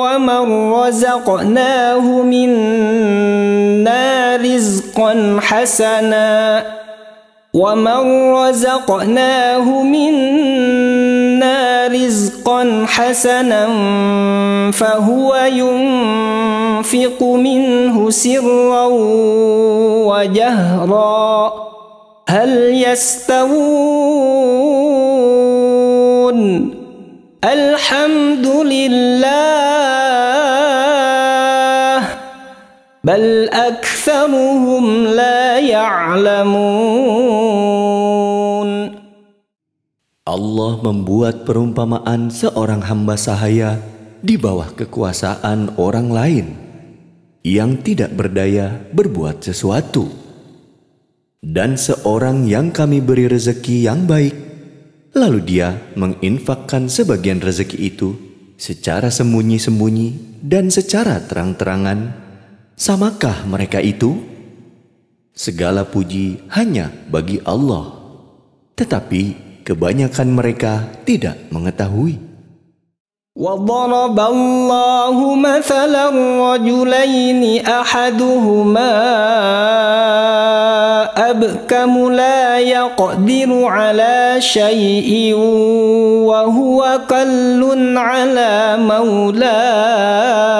ومن رزقناه منا رزقا حسنا فهو ينفق منه سرا وجهرا هل يستوون الحمد لله بل أكثرهم لا يعلمون. Allah membuat perumpamaan seorang hamba sahaya di bawah kekuasaan orang lain yang tidak berdaya berbuat sesuatu, dan seorang yang kami beri rezeki yang baik, lalu dia menginfakkan sebagian rezeki itu secara sembunyi-sembunyi dan secara terang-terangan. Samakah mereka itu? Segala puji hanya bagi Allah, tetapi kebanyakan mereka tidak mengetahui. وَضَرَبَ اللَّهُ مَثَلًا رَجُلَيْنِ أَحَدُهُمَا أَبْكَمُ لَا يَقْدِرُ عَلَى شَيْءٍ وَهُوَ كَلٌّ عَلَى مَوْلَاهُ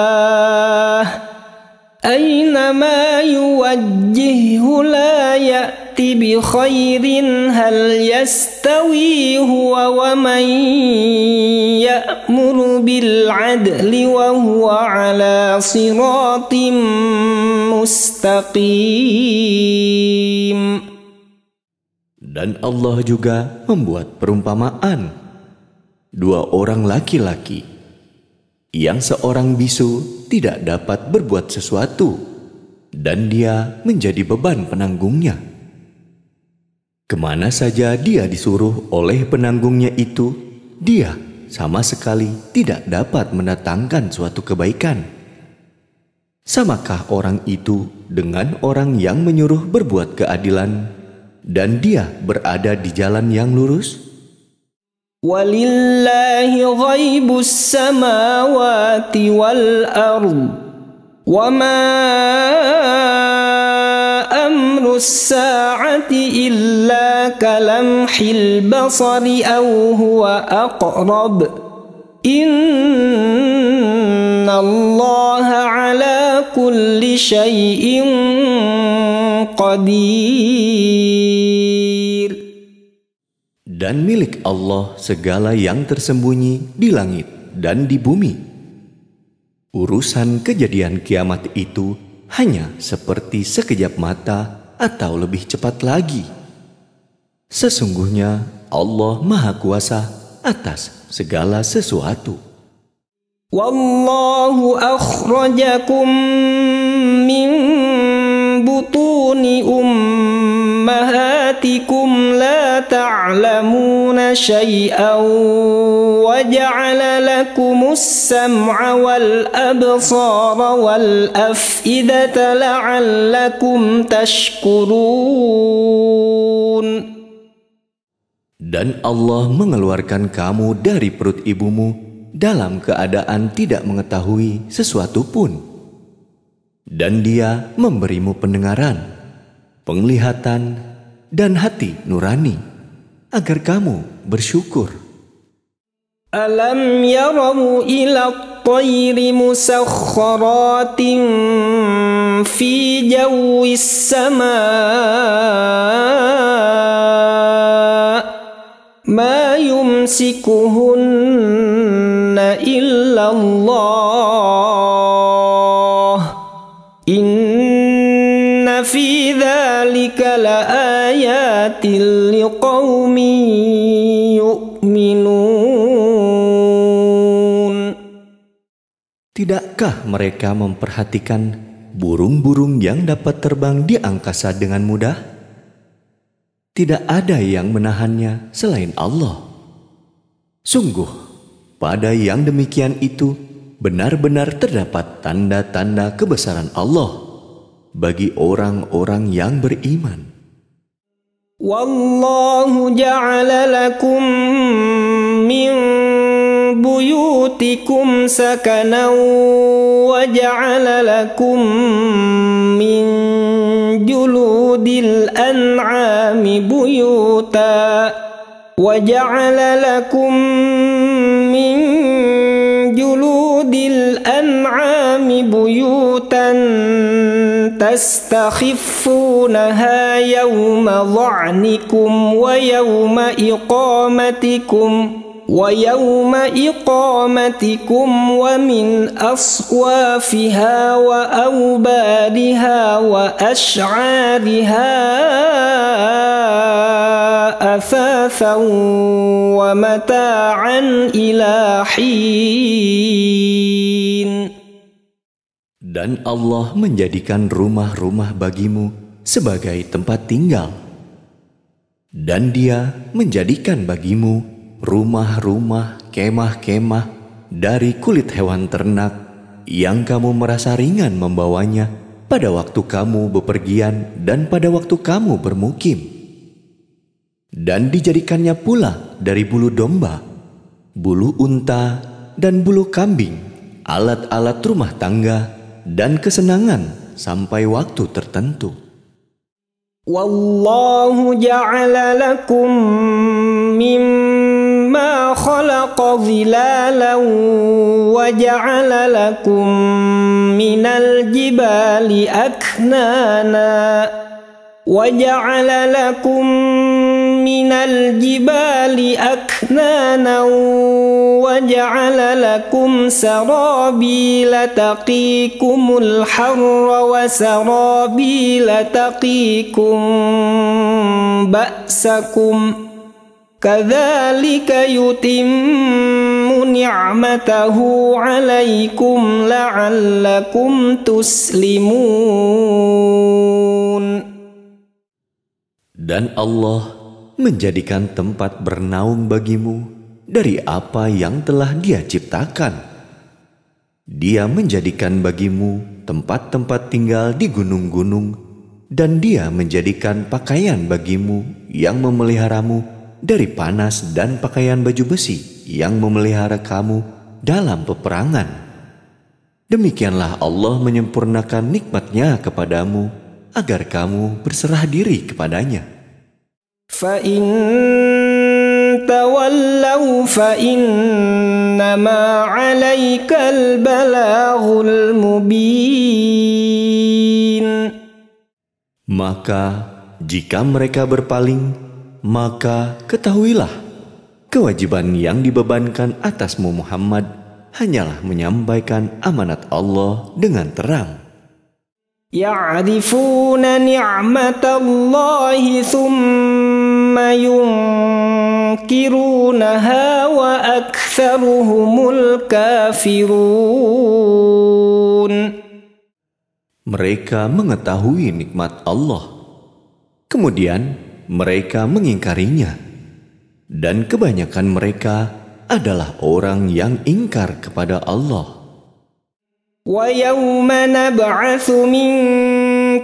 أَيْنَمَا يُوَجِّههُ لَا يَأْتِ بِخَيْرٍ هَلْ يَسْتَوِي هُوَ وَمَنْ يَأْمُرُ بِالْعَدْلِ وَهُوَ عَلَى صِرَاطٍ مُسْتَقِيمٍ. Dan Allah juga membuat perumpamaan dua orang laki-laki yang seorang bisu tidak dapat berbuat sesuatu dan dia menjadi beban penanggungnya. Kemana saja dia disuruh oleh penanggungnya itu, dia sama sekali tidak dapat mendatangkan suatu kebaikan. Samakah orang itu dengan orang yang menyuruh berbuat keadilan dan dia berada di jalan yang lurus? Walillahi ghaibus samawati wal ard. Wa ma amrus sa'ati illa kalamhil basari aw huwa aqrab. Innallaha ala kulli syai'in qadir. Dan milik Allah segala yang tersembunyi di langit dan di bumi. Urusan kejadian kiamat itu hanya seperti sekejap mata atau lebih cepat lagi. Sesungguhnya Allah Maha Kuasa atas segala sesuatu. Wallahu akhrajakum min butuni ummahatikum la ta'lamuna syai'an wa ja'ala lakumus sam'a wal absara wal af'idata la'allakum tashkurun. Dan Allah mengeluarkan kamu dari perut ibumu dalam keadaan tidak mengetahui sesuatu pun. Dan Dia memberimu pendengaran, penglihatan, dan hati nurani agar kamu bersyukur. Alam yaraw ila at-tayri musakhkharatin fi jawis samaa ma yumsikuhunna illa Allah. Inna fi dzalika laayatin liqaumin yu'minun. Tidakkah mereka memperhatikan burung-burung yang dapat terbang di angkasa dengan mudah? Tidak ada yang menahannya selain Allah. Sungguh, pada yang demikian itu benar-benar terdapat tanda-tanda kebesaran Allah bagi orang-orang yang beriman. Wallahu ja'ala lakum min buyutikum sakanan wa ja'ala lakum min juludil an'ami buyuta wa ja'ala lakum min juludil an'ami buyutan tastakhifunaha yawma dha'nikum wa yawma iqamatikum wa min aswafiha wa awbariha wa ash'ariha athathan wa mata'an ila hin. Dan Allah menjadikan rumah-rumah bagimu sebagai tempat tinggal. Dan Dia menjadikan bagimu rumah-rumah, kemah-kemah dari kulit hewan ternak yang kamu merasa ringan membawanya pada waktu kamu bepergian dan pada waktu kamu bermukim. Dan dijadikannya pula dari bulu domba, bulu unta, dan bulu kambing, alat-alat rumah tangga, dan kesenangan sampai waktu tertentu. Wallahu ja'ala lakum mimma khalaqa zilalan wa ja'ala lakum minal jibali aknana wa ja'ala lakum minal jibali aknana wa ja'ala lakum sarabila taqikumul harra wa sarabila taqikum ba'sakum kadzalika yutimmu ni'matahu 'alaikum la'allakum tuslimun. Dan Allah menjadikan tempat bernaung bagimu dari apa yang telah Dia ciptakan. Dia menjadikan bagimu tempat-tempat tinggal di gunung-gunung, dan Dia menjadikan pakaian bagimu yang memeliharamu dari panas dan pakaian baju besi yang memelihara kamu dalam peperangan. Demikianlah Allah menyempurnakan nikmat-Nya kepadamu agar kamu berserah diri kepadanya. فَإِن تَوَلَّوْا فَإِنَّمَا عَلَيْكَ الْبَلَاغُ الْمُبِينُ. Maka jika mereka berpaling, maka ketahuilah kewajiban yang dibebankan atasmu Muhammad hanyalah menyampaikan amanat Allah dengan terang. يَعْرِفُونَ نِعْمَةَ اللَّهِ ثُمَّ يُنْكِرُونَهَا وَأَكْثَرُهُمُ الْكَافِرُونَ. Mereka mengetahui nikmat Allah, kemudian mereka mengingkarinya, dan kebanyakan mereka adalah orang yang ingkar kepada Allah. وَيَوْمَ نَبْعَثُ مِنْ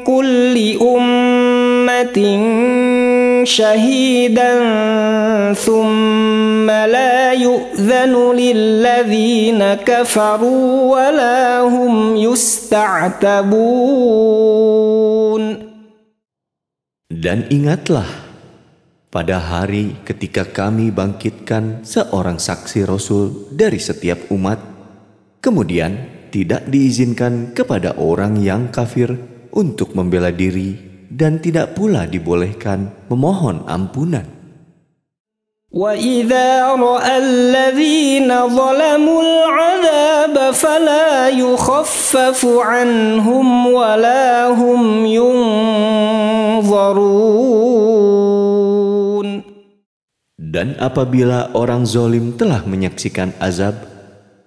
كُلِّ أُمَّةٍ شَهِيدًا ثُمَّ لَا يُؤْذَنُ لِلَّذِينَ كَفَرُوا وَلَا هُمْ يُسْتَعْتَبُونَ. Dan ingatlah pada hari ketika kami bangkitkan seorang saksi Rasul dari setiap umat, kemudian tidak diizinkan kepada orang yang kafir untuk membela diri dan tidak pula dibolehkan memohon ampunan. وَإِذَا رَأَى الَّذِينَ ظَلَمُوا الْعَذَابَ فَلَا يُخَفَّفُ عَنْهُمْ وَلَا هُمْ يُنظَرُونَ. Dan apabila orang zalim telah menyaksikan azab,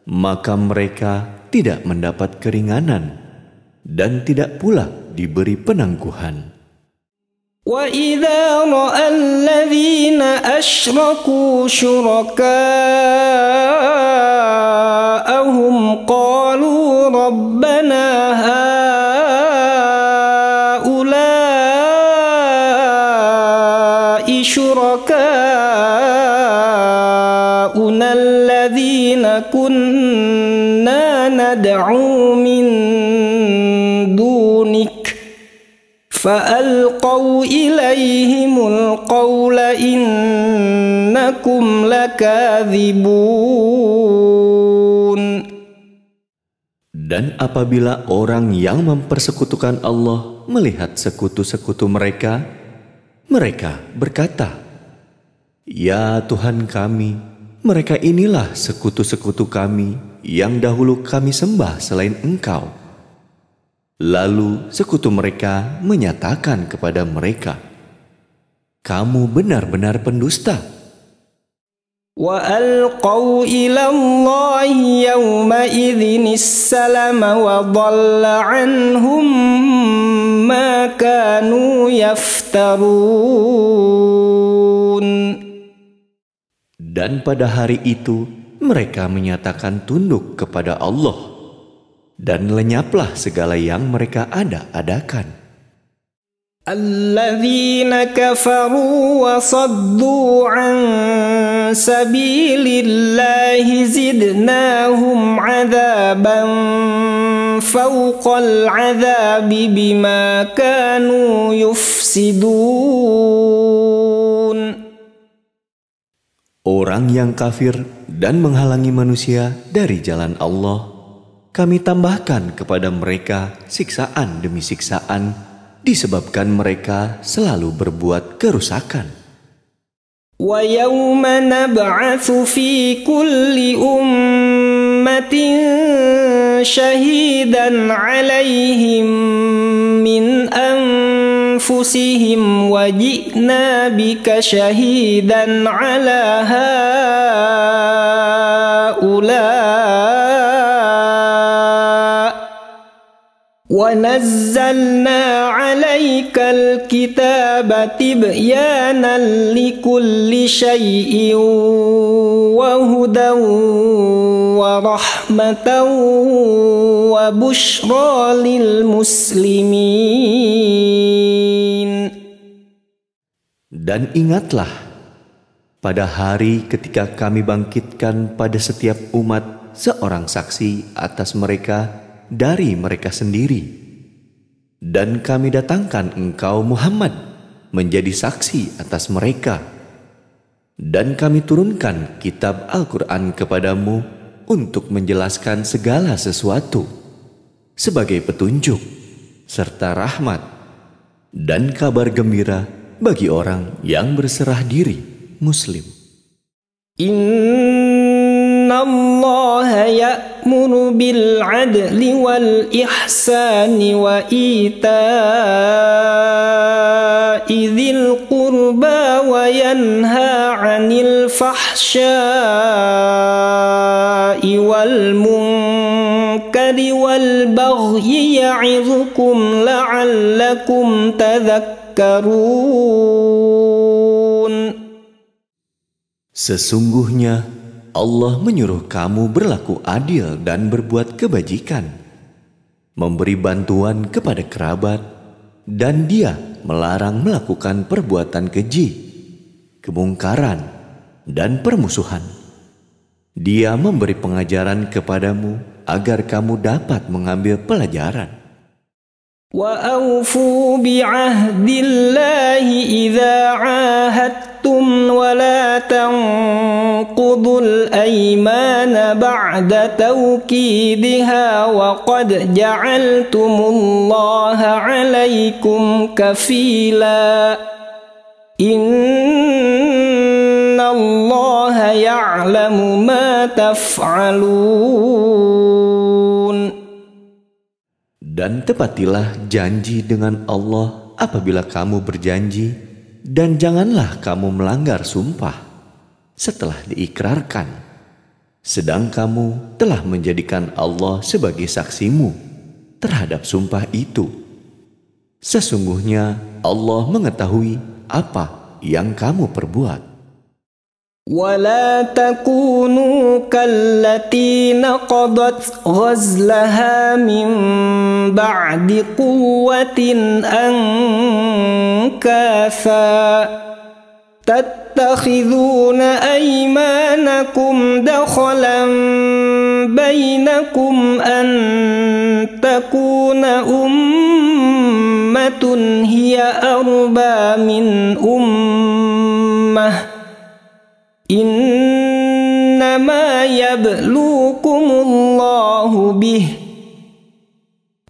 maka mereka tidak mendapat keringanan dan tidak pula diberi penangguhan. وَإِذَا رَأَى الَّذِينَ أَشْرَكُوا شُرَكَاءَهُمْ قَالُوا رَبَّنَا هَؤُلَاءِ شُرَكَاؤُنَا الَّذِينَ كُنَّا نَدْعُو مِن دُونِكَ فَأَلْقَوْا إِلَيْهِمُ الْقَوْلَ إِنَّكُمْ لَكَاذِبُونَ. Dan apabila orang yang mempersekutukan Allah melihat sekutu-sekutu mereka, mereka berkata, "Ya Tuhan kami, mereka inilah sekutu-sekutu kami yang dahulu kami sembah selain Engkau." Lalu sekutu mereka menyatakan kepada mereka, "Kamu benar-benar pendusta." وَأَلْقَوْا إِلَى اللَّهِ يَوْمَئِذٍ السَّلَمَ وَضَلَّ عَنْهُمْ مَا كَانُوا يَفْتَرُونَ. Dan pada hari itu mereka menyatakan tunduk kepada Allah, dan lenyaplah segala yang mereka ada-adakan. الَّذِينَ كَفَرُوا وَصَدُّوا عَن سَبِيلِ اللَّهِ زِدْنَاهُمْ عَذَابًا فَوْقَ الْعَذَابِ بِمَا كَانُوا يُفْسِدُونَ. Orang yang kafir dan menghalangi manusia dari jalan Allah, kami tambahkan kepada mereka siksaan demi siksaan disebabkan mereka selalu berbuat kerusakan. وَيَوْمَ نَبْعَثُ فِي كُلِّ أُمَّةٍ شَهِيدًا عَلَيْهِمْ مِنْ أَنفُسِهِمْ وَجِئْنَا بِكَ شَهِيدًا عَلَى هَؤُلَاءِ وَنَزَّلْنَا عَلَيْكَ الْكِتَابَ تِبْيَانًا لِكُلِّ شَيْءٍ وَهُدًى وَرَحْمَةً وَبُشْرَى لِلْمُسْلِمِينَ. Dan ingatlah, pada hari ketika kami bangkitkan pada setiap umat seorang saksi atas mereka dari mereka sendiri. Dan kami datangkan engkau Muhammad menjadi saksi atas mereka. Dan kami turunkan kitab Al-Quran kepadamu untuk menjelaskan segala sesuatu sebagai petunjuk serta rahmat dan kabar gembira bagi orang yang berserah diri Muslim. Inna Allah ya'muru bil adli wal ihsani wa ita'i dzil qurba wa yanha 'anil fahsya'i wal munkari wal baghyi ya'idzukum la'allakum tadhakkarun. Sesungguhnya Allah menyuruh kamu berlaku adil dan berbuat kebajikan, memberi bantuan kepada kerabat, dan Dia melarang melakukan perbuatan keji, kemungkaran, dan permusuhan. Dia memberi pengajaran kepadamu agar kamu dapat mengambil pelajaran. وَأَوْفُوا بِعَهْدِ اللَّهِ إِذَا عَاهَدتُّمْ وَلَا تَنقُضُوا الْأَيْمَانَ بَعْدَ تَوْكِيدِهَا وَقَدْ جَعَلْتُمُ اللَّهَ عَلَيْكُمْ كَفِيلًا إِنَّ اللَّهَ يَعْلَمُ مَا تَفْعَلُونَ. Dan tepatilah janji dengan Allah apabila kamu berjanji, dan janganlah kamu melanggar sumpah setelah diikrarkan, sedang kamu telah menjadikan Allah sebagai saksimu terhadap sumpah itu. Sesungguhnya Allah mengetahui apa yang kamu perbuat. ولا تكونوا كالتي نقضت غزلها من بعد قوة أنكاثا تتخذون أيمانكم دخلا بينكم أن تكون أمة هي أربى من أمة إنما يبلوكم الله به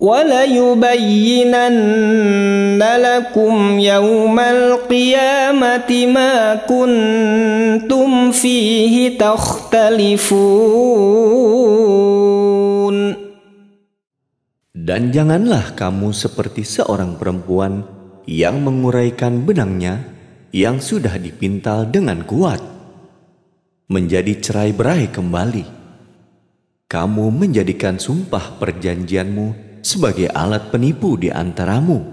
وَلَيُبَيِّنَنَّ لَكُمْ يَوْمَ الْقِيَامَةِ مَا كُنْتُمْ فِيهِ تَخْتَلِفُونَ. Dan janganlah kamu seperti seorang perempuan yang menguraikan benangnya yang sudah dipintal dengan kuat, menjadi cerai-berai kembali. Kamu menjadikan sumpah perjanjianmu sebagai alat penipu di antaramu,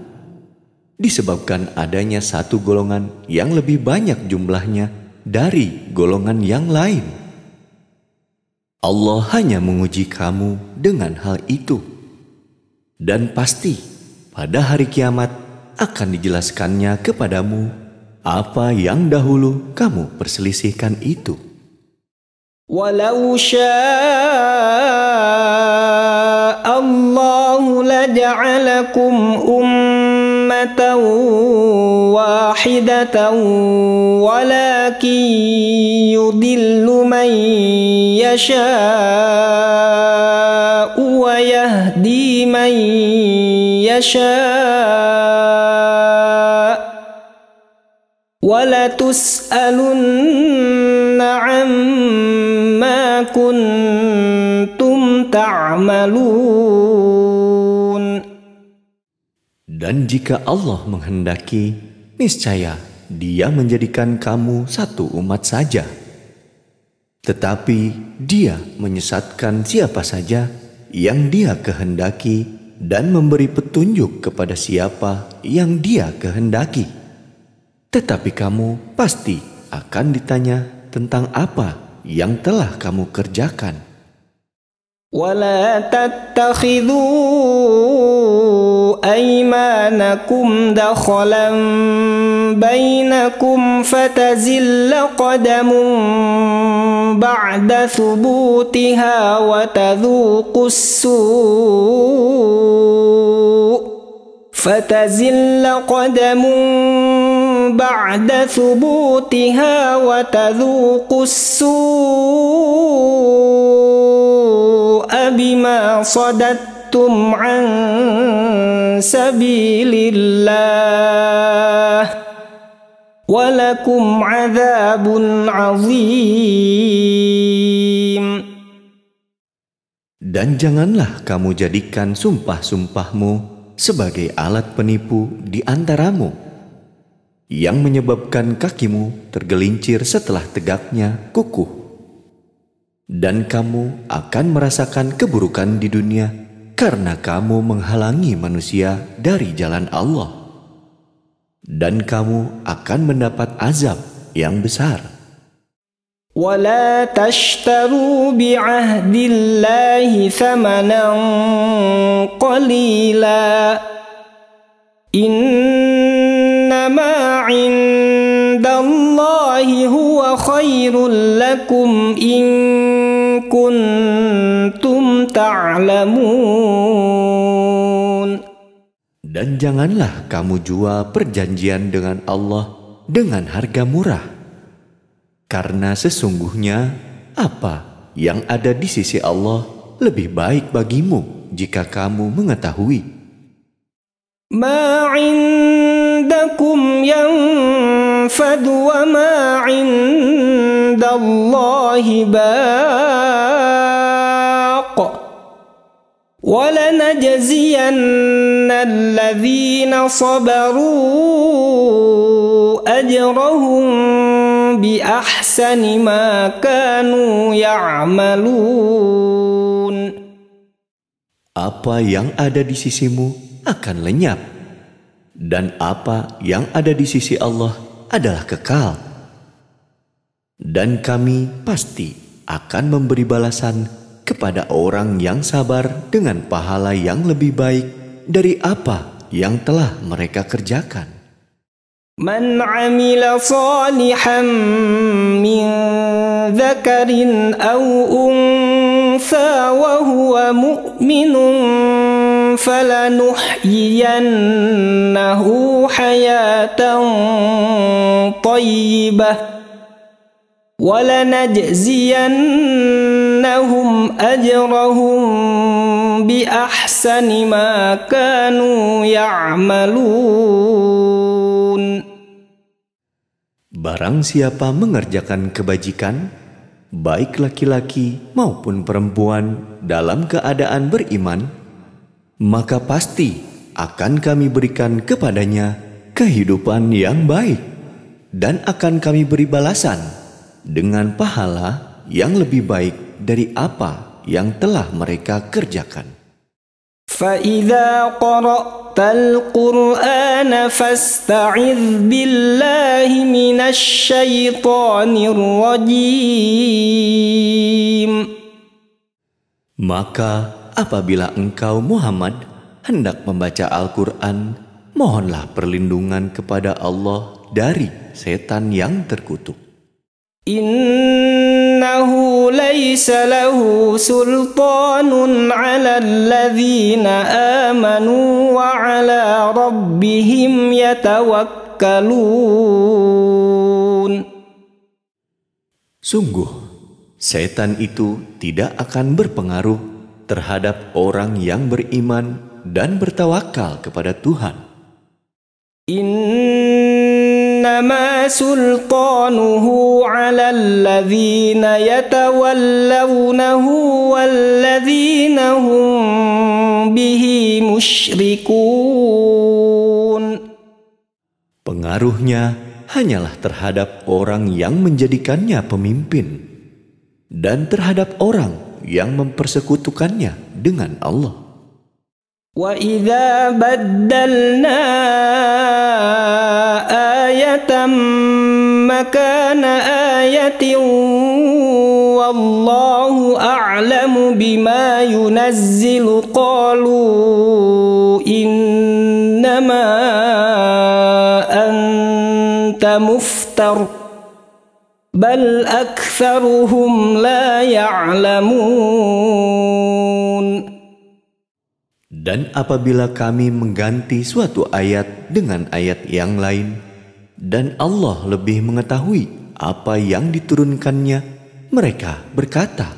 disebabkan adanya satu golongan yang lebih banyak jumlahnya dari golongan yang lain. Allah hanya menguji kamu dengan hal itu. Dan pasti pada hari kiamat akan dijelaskannya kepadamu apa yang dahulu kamu perselisihkan itu. Walau syaa Allah laja'alakum ummatan wahidatan walakin yudillu man yasha'u wa yahdi man yasha' wala tus'alunna amma kuntum ta'malun. Dan jika Allah menghendaki, niscaya Dia menjadikan kamu satu umat saja. Tetapi Dia menyesatkan siapa saja yang Dia kehendaki dan memberi petunjuk kepada siapa yang Dia kehendaki. Tetapi kamu pasti akan ditanya tentang apa yang telah kamu kerjakan. ولا تتخذوا أيمانكم دخلا بينكم فتزل قدم بعد ثبوتها وتذوقوا السوء فتزل قدم بعد ثبوتها وتذوقوا السوء بما صددتم عن سبيل الله ولكم عذاب عظيم. Dan janganlah kamu jadikan sumpah-sumpahmu sebagai alat penipu di antaramu, yang menyebabkan kakimu tergelincir setelah tegaknya kukuh. Dan kamu akan merasakan keburukan di dunia karena kamu menghalangi manusia dari jalan Allah. Dan kamu akan mendapat azab yang besar. ولا تشتروا بعهد الله ثمنا قليلا إنما عند الله هو خير لكم إن كنتم تعلمون. Dan janganlah kamu jual perjanjian dengan Allah dengan harga murah. Karena sesungguhnya apa yang ada di sisi Allah lebih baik bagimu jika kamu mengetahui. Ma 'indakum yanfad wa ma 'indallahi baq. Wa lanajziyanna alladhina sabaru ajrahum bi ahsani ma kanu ya'malun. Apa yang ada di sisimu akan lenyap, dan apa yang ada di sisi Allah adalah kekal. Dan kami pasti akan memberi balasan kepada orang yang sabar dengan pahala yang lebih baik dari apa yang telah mereka kerjakan. Man 'amila salihan min dzakarin aw untha wa huwa mu'minun falanuhyiyannahu hayatan thayyibah wa lanajziyannahum ajrahum bi ahsani ma kanu ya'malun. Barang siapa mengerjakan kebajikan, baik laki-laki maupun perempuan dalam keadaan beriman, maka pasti akan kami berikan kepadanya kehidupan yang baik, dan akan kami beri balasan dengan pahala yang lebih baik dari apa yang telah mereka kerjakan. فَإِذَا قَرَأْتَ الْقُرْآنَ فَاسْتَعِذْ بِاللَّهِ مِنَ الشَّيْطَانِ الرَّجِيمِ. Maka apabila engkau Muhammad hendak membaca Al-Quran, mohonlah perlindungan kepada Allah dari setan yang terkutuk. Innahu laysa lahu sultanun 'ala alladhina amanu wa 'ala rabbihim yatawakkalun. Sungguh, setan itu tidak akan berpengaruh terhadap orang yang beriman dan bertawakal kepada Tuhan. Innama sultanuhu 'ala alladhina yatawallawnahu walladhina hum bihi musyrikun. Pengaruhnya hanyalah terhadap orang yang menjadikannya pemimpin dan terhadap orang yang mempersekutukannya dengan Allah. Wa idza baddalna ayatan makana ayatin wallahu a'lamu bima ينزل قالوا إنما أنت مفتر بل أكثرهم لا يعلمون. Dan apabila kami mengganti suatu ayat dengan ayat yang lain, dan Allah lebih mengetahui apa yang diturunkannya, mereka berkata,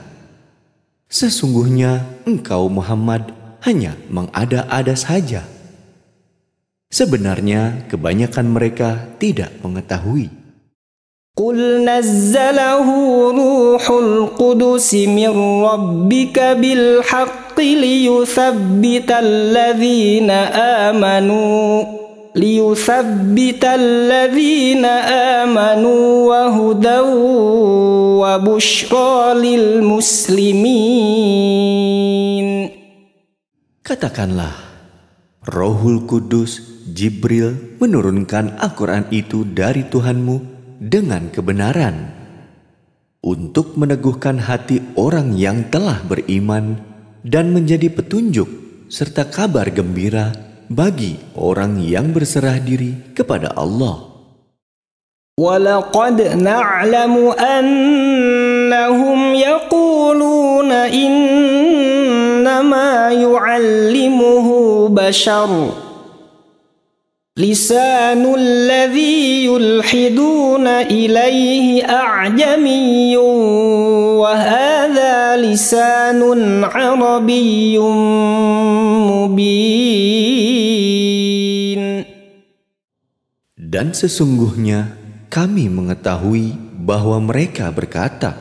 sesungguhnya engkau Muhammad hanya mengada-ada saja. Sebenarnya kebanyakan mereka tidak mengetahui. Qul nazzalahu ruhul qudus min rabbika bil haqqi liyuthabbital ladzina amanu wa hudaw wa bushra lil muslimin. Katakanlah, Rohul Kudus Jibril menurunkan Al-Quran itu dari Tuhanmu dengan kebenaran untuk meneguhkan hati orang yang telah beriman dan menjadi petunjuk serta kabar gembira bagi orang yang berserah diri kepada Allah. وَلَقَدْ نَعْلَمُ أَنَّهُمْ يَقُولُونَ إِنَّمَا يُعَلِّمُهُ بَشَرٌ لِسَانُ الَّذِي يُلْحِدُونَ إِلَيْهِ أَعْجَمِيٌّ وَهَذَا لِسَانٌ عَرَبِيٌّ مُبِينٌ. Dan sesungguhnya kami mengetahui bahwa mereka berkata,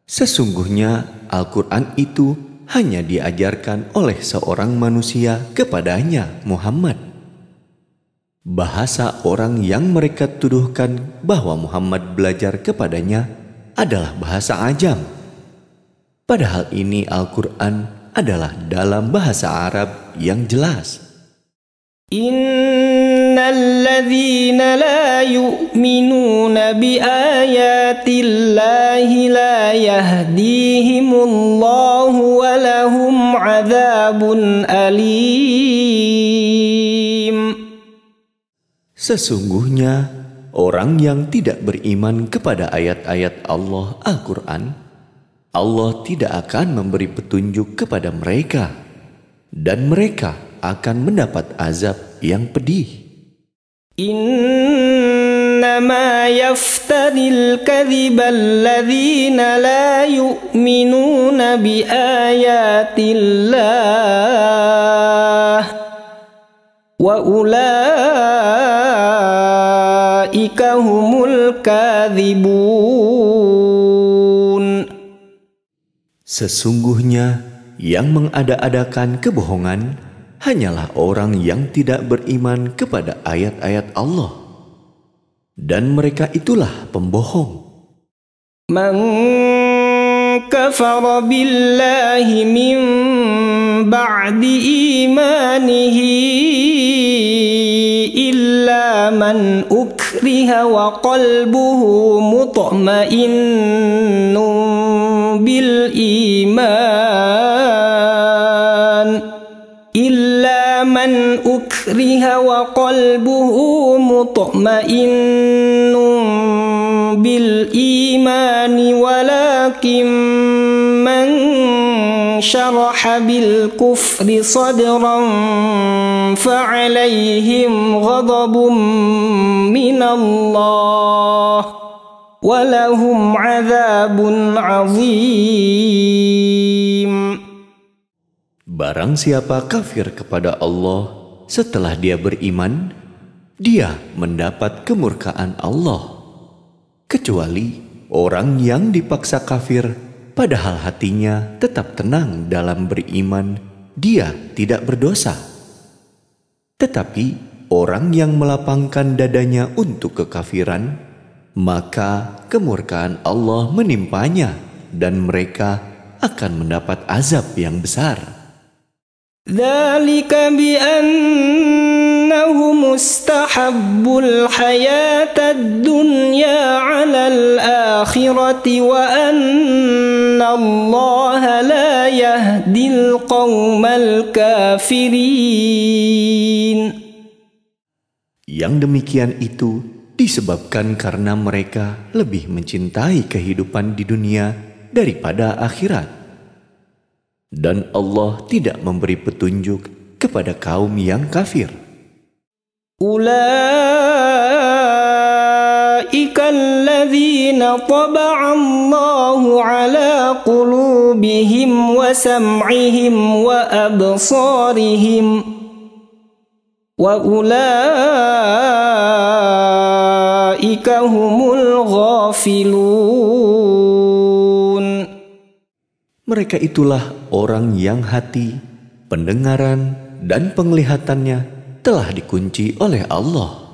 sesungguhnya Al-Quran itu hanya diajarkan oleh seorang manusia kepadanya, Muhammad. Bahasa orang yang mereka tuduhkan bahwa Muhammad belajar kepadanya adalah bahasa Ajam. Padahal ini Al-Quran adalah dalam bahasa Arab yang jelas. Innal ladzina la yu'minuna bi ayatillahi la yahdihimullahu wa lahum 'adzabun alim. Sesungguhnya orang yang tidak beriman kepada ayat-ayat Allah Al-Quran, Allah tidak akan memberi petunjuk kepada mereka, dan mereka akan mendapat azab yang pedih. Innama yaftaril kadhiba alladzina la yu'minuna bi ayatillah wa ulaika humul kadhibun. Sesungguhnya yang mengada-adakan kebohongan hanyalah orang yang tidak beriman kepada ayat-ayat Allah, dan mereka itulah pembohong. Man kafara billahi min ba'di imanihi illa man ukriha wa qalbuhu mutma'innun bil iman illa man ukriha wa qalbuhu mutma'innun bil imani walakin man syaraha bil kufri sadran fa'alaihim ghadabun minallah walahum 'adzabun 'azim. Barang siapa kafir kepada Allah setelah dia beriman, dia mendapat kemurkaan Allah. Kecuali orang yang dipaksa kafir, padahal hatinya tetap tenang dalam beriman, dia tidak berdosa. Tetapi orang yang melapangkan dadanya untuk kekafiran, maka kemurkaan Allah menimpanya dan mereka akan mendapat azab yang besar. ذلك بأنهم استحبوا الحياة الدنيا على الآخرة وأن الله لا يهدي القوم الكافرين. Yang demikian itu disebabkan karena mereka lebih mencintai kehidupan di dunia daripada akhirat. Dan Allah tidak memberi petunjuk kepada kaum yang kafir. Ulaika alladzina taba'a Allahu ala qulubihim wa sam'ihim wa absarihim wa ulaika humul ghafilun. Mereka itulah orang yang hati, pendengaran, dan penglihatannya telah dikunci oleh Allah.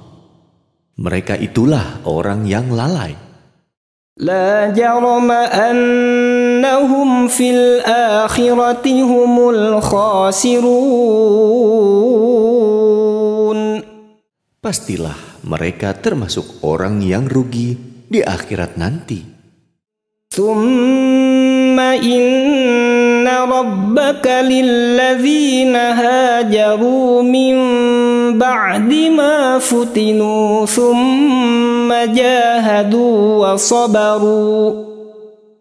Mereka itulah orang yang lalai. La jarama annahum fil akhirati humul khasirun. Pastilah mereka termasuk orang yang rugi di akhirat nanti. Thumma inna rabbaka lilladzina hajaru min ba'di ma futinu thumma jahadu wa sabaru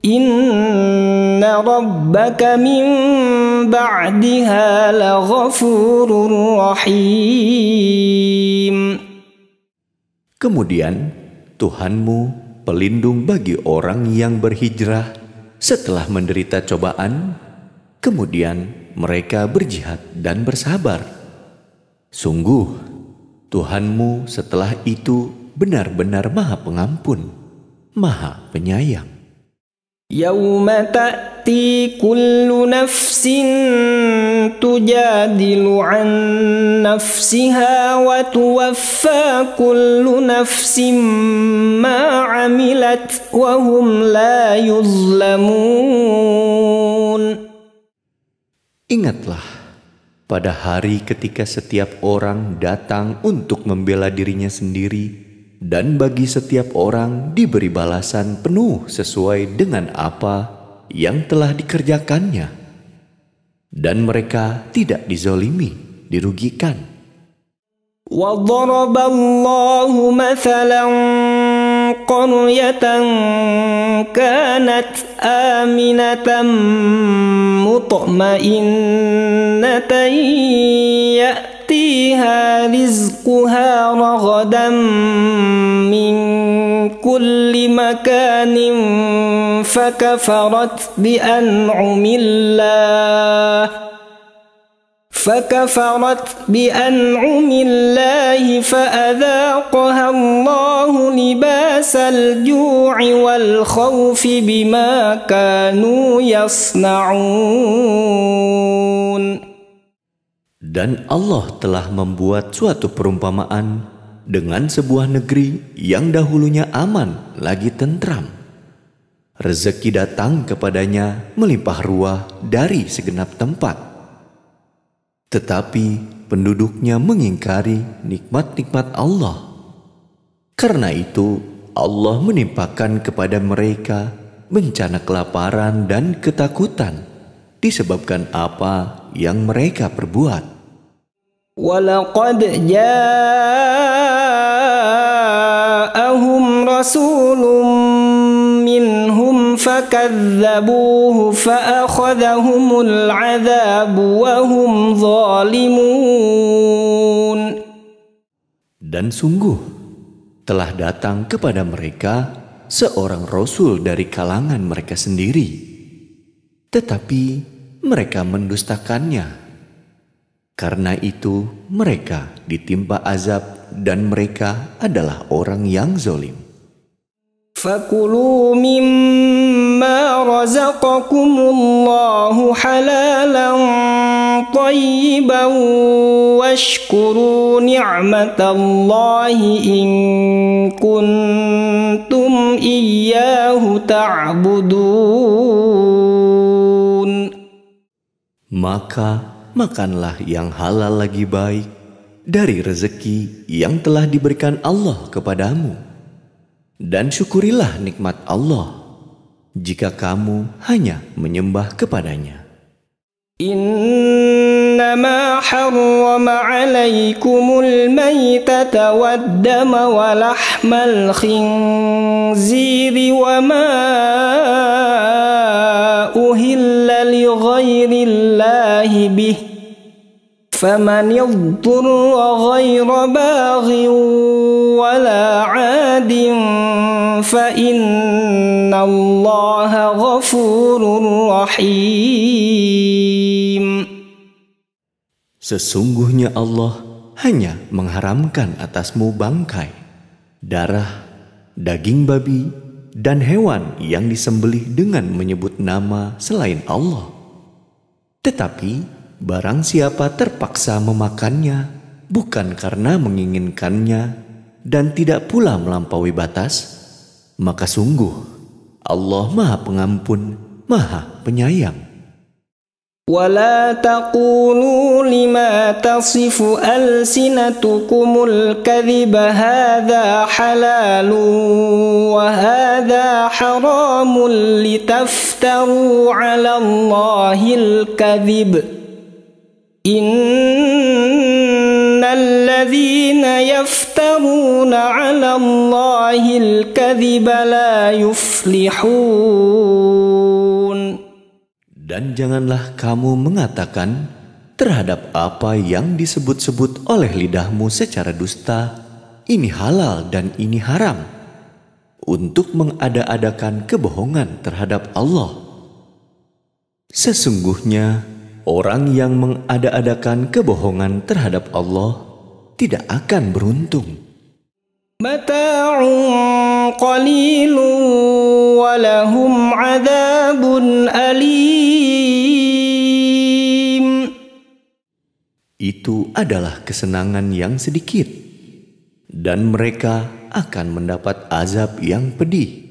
inna rabbaka min ba'diha laghafurur rahim. Kemudian Tuhanmu pelindung bagi orang yang berhijrah setelah menderita cobaan, kemudian mereka berjihad dan bersabar. Sungguh, Tuhanmu setelah itu benar-benar Maha Pengampun, Maha Penyayang. Yauma ta'ti kullu nafsin tujadilu an nafsiha wa tuwaffa kullu nafsin ma 'amilat wa hum la yuzlamun. Ingatlah pada hari ketika setiap orang datang untuk membela dirinya sendiri, dan bagi setiap orang diberi balasan penuh sesuai dengan apa yang telah dikerjakannya. Dan mereka tidak dizolimi, dirugikan. وَضَرَبَ اللَّهُ مَثَلًا قَرْيَةً كَانَتْ آمِنَةً مُطْمَئِنَّةً يَأْتِيهَا رِزْقُهَا رَغَدًا مِّن كُلِّ مَكَانٍ فَكَفَرَتْ بِأَنْعُمِ اللَّهِ فَأَذَاقَهَا اللَّهُ لِبَاسَ الْجُوعِ وَالْخَوْفِ بِمَا كَانُوا يَصْنَعُونَ. Dan Allah telah membuat suatu perumpamaan dengan sebuah negeri yang dahulunya aman lagi tentram. Rezeki datang kepadanya melimpah ruah dari segenap tempat. Tetapi penduduknya mengingkari nikmat-nikmat Allah. Karena itu Allah menimpakan kepada mereka bencana kelaparan dan ketakutan disebabkan apa yang mereka perbuat. وَلَقَدْ جَاءَهُمْ رَسُولٌ مِّنْهُمْ فَكَذَّبُوهُ فَأَخَذَهُمُ الْعَذَابُ وَهُمْ ظَالِمُونَ. Dan sungguh telah datang kepada mereka seorang rasul dari kalangan mereka sendiri, tetapi mereka mendustakannya. Karena itu mereka ditimpa azab dan mereka adalah orang yang zalim. فَكُلُوا مِمَّا رَزَقَكُمُ اللَّهُ حَلَالًا طَيِّبًا وَاشْكُرُوا نِعْمَةَ اللَّهِ إِن كُنتُمْ إِيَّاهُ تَعْبُدُونَ. Maka makanlah yang halal lagi baik dari rezeki yang telah diberikan Allah kepadamu. Dan syukurilah nikmat Allah jika kamu hanya menyembah kepadanya. إنما حرم عليكم الميتة والدم ولحم الخنزير وما أهل لغير الله به فمن اضطر غير باغ ولا عاد فإن الله غفور رحيم. Sesungguhnya Allah hanya mengharamkan atasmu bangkai, darah, daging babi, dan hewan yang disembelih dengan menyebut nama selain Allah. Tetapi barang siapa terpaksa memakannya bukan karena menginginkannya dan tidak pula melampaui batas, maka sungguh Allah Maha Pengampun, Maha Penyayang. ولا تقولوا لما تصف ألسنتكم الكذب هذا حلال وهذا حرام لتفتروا على الله الكذب إن الذين يفترون على الله الكذب لا يفلحون. Dan janganlah kamu mengatakan terhadap apa yang disebut-sebut oleh lidahmu secara dusta, ini halal dan ini haram, untuk mengada-adakan kebohongan terhadap Allah. Sesungguhnya orang yang mengada-adakan kebohongan terhadap Allah tidak akan beruntung. Mata'un qalilun wa lahum 'adzabun alim. Itu adalah kesenangan yang sedikit, dan mereka akan mendapat azab yang pedih.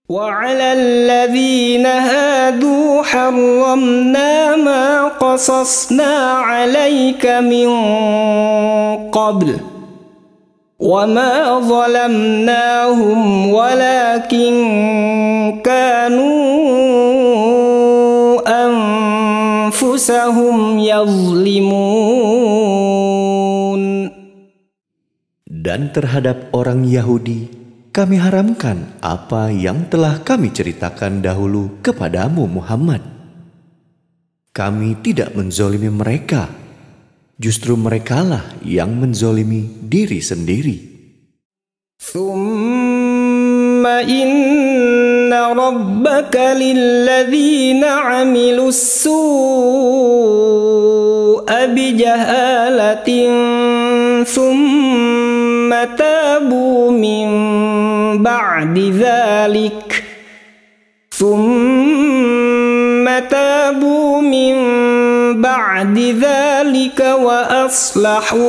وعلى الذين هادوا حرمنا ما قصصنا عليك من قبل وما ظلمناهم ولكن كانوا أنفسهم يظلمون. Dan terhadap orang Yahudi kami haramkan apa yang telah kami ceritakan dahulu kepadamu Muhammad. Kami tidak menzolimi mereka, justru merekalah yang menzolimi diri sendiri. Thumma inna rabbaka lilladzina 'amilus su'a bijahalatin thumma tabu min ba'di dhalik wa aslahu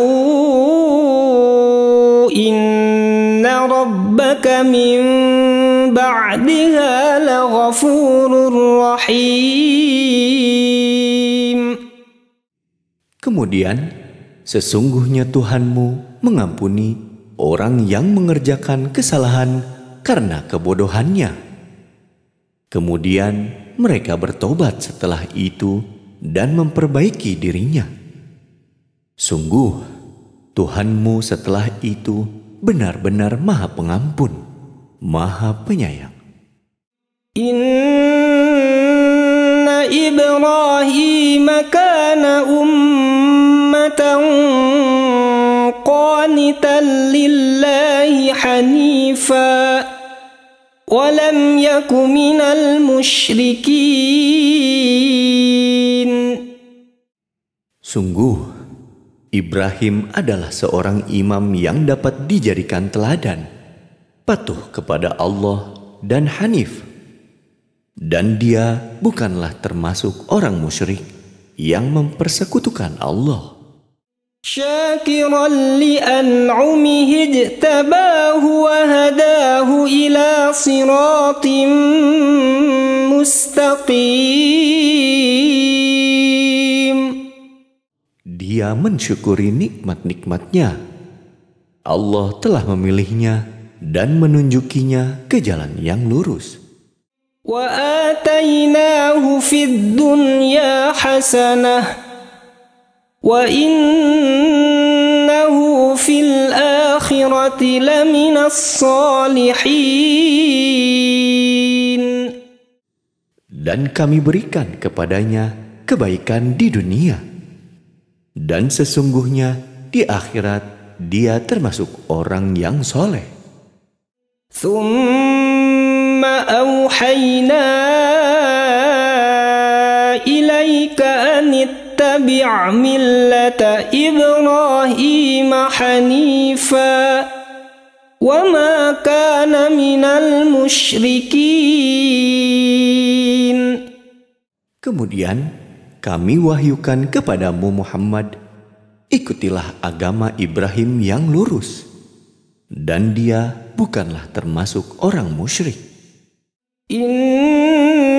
inna rabbaka min ba'diha laghafurur rahim. Kemudian sesungguhnya Tuhanmu mengampuni orang yang mengerjakan kesalahan karena kebodohannya. Kemudian mereka bertobat setelah itu dan memperbaiki dirinya. Sungguh, Tuhanmu setelah itu benar-benar Maha Pengampun, Maha Penyayang. Inna Ibrahim kana ummatan qanitan lillahi hanifa wa lam yaku minal musyrikin. Sungguh, Ibrahim adalah seorang imam yang dapat dijadikan teladan, patuh kepada Allah dan hanif. Dan dia bukanlah termasuk orang musyrik yang mempersekutukan Allah. Syakiran li'an'umihi ijtabahu wa hadahu ila siratim mustaqim. dia mensyukuri nikmat-nikmatnya. Allah telah memilihnya dan menunjukinya ke jalan yang lurus. وَآتَيْنَاهُ فِي الدُّنْيَا حَسَنَةً وَإِنَّهُ فِي الْآخِرَةِ لَمِنَ الصَّالِحِينَ. Dan kami berikan kepadanya kebaikan di dunia, dan sesungguhnya di akhirat dia termasuk orang yang soleh. ثُمَّ أَوْحَيْنَا إِلَيْكَ أَنِ اتَّبِعْ مِلَّةَ إِبْرَاهِيمَ حَنِيفًا وَمَا كَانَ مِنَ الْمُشْرِكِينَ. Kemudian kami wahyukan kepadamu Muhammad, ikutilah agama Ibrahim yang lurus, dan dia bukanlah termasuk orang musyrik. إنما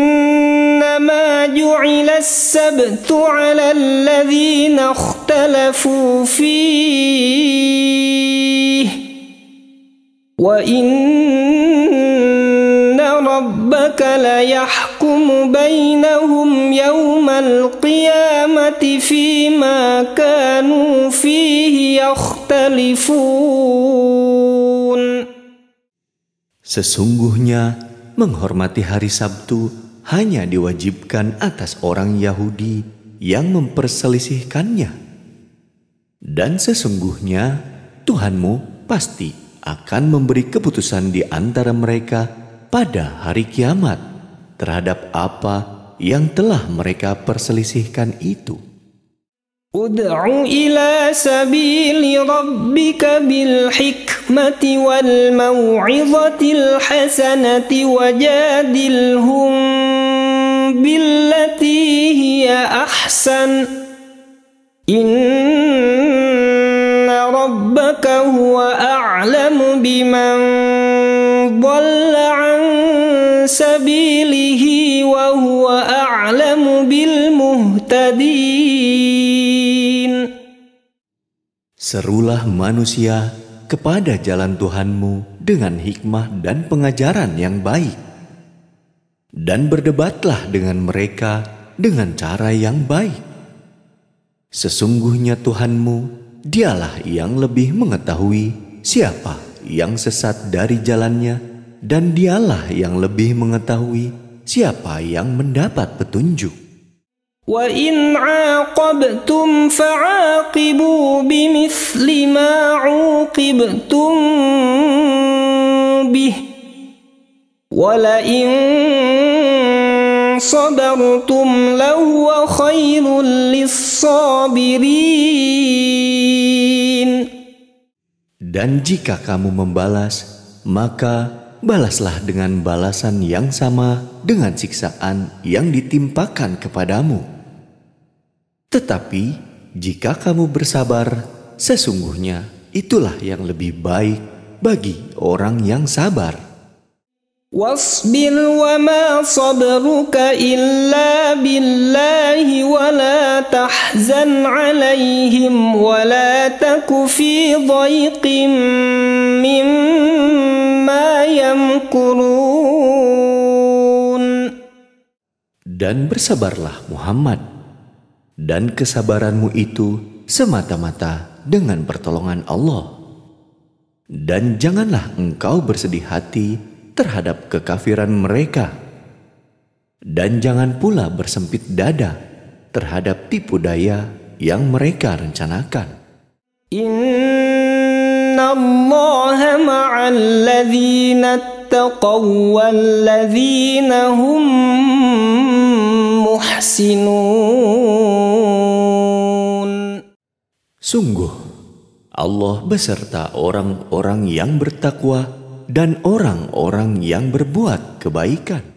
جعل السبت على الذين اختلفوا فيه وإن ربك ليحكم بينهم يوم القيامة فيما كانوا فيه يختلفون. Sesungguhnya menghormati hari Sabtu hanya diwajibkan atas orang Yahudi yang memperselisihkannya. Dan sesungguhnya Tuhanmu pasti akan memberi keputusan di antara mereka pada hari kiamat terhadap apa yang telah mereka perselisihkan itu. Ud'u ila sabili rabbika bil hikmati wal maw'izatil hasanati wajadilhum billati hiya ahsan. Inna rabbaka huwa a'lamu biman dhalla an sabilihi wa huwa a'lamu bil muhtadin. Serulah manusia kepada jalan Tuhanmu dengan hikmah dan pengajaran yang baik, dan berdebatlah dengan mereka dengan cara yang baik. Sesungguhnya Tuhanmu, Dialah yang lebih mengetahui siapa yang sesat dari jalannya, dan Dialah yang lebih mengetahui siapa yang mendapat petunjuk. وَإِنْ عَاقَبْتُمْ فَعَاقِبُوا بِمِثْلِ مَا عُوقِبْتُمْ بِهِ وَلَئِنْ صَبَرْتُمْ لَهُوَ خَيْرٌ لِلصَّابِرِينَ. Dan jika kamu membalas, maka balaslah dengan balasan yang sama dengan siksaan yang ditimpakan kepadamu. Tetapi jika kamu bersabar, sesungguhnya itulah yang lebih baik bagi orang yang sabar. Wasbir wa ma sabruka illa billahi wa la tahzan alaihim wa la taku fi dhayqin mimma yamkurun. Dan bersabarlah Muhammad, dan kesabaranmu itu semata-mata dengan pertolongan Allah. Dan janganlah engkau bersedih hati terhadap kekafiran mereka, dan jangan pula bersempit dada terhadap tipu daya yang mereka rencanakan. Inna Allaha ma'al ladzina ittaqaw wal ladzina hum muhsinun. Sungguh Allah beserta orang-orang yang bertakwa dan orang-orang yang berbuat kebaikan.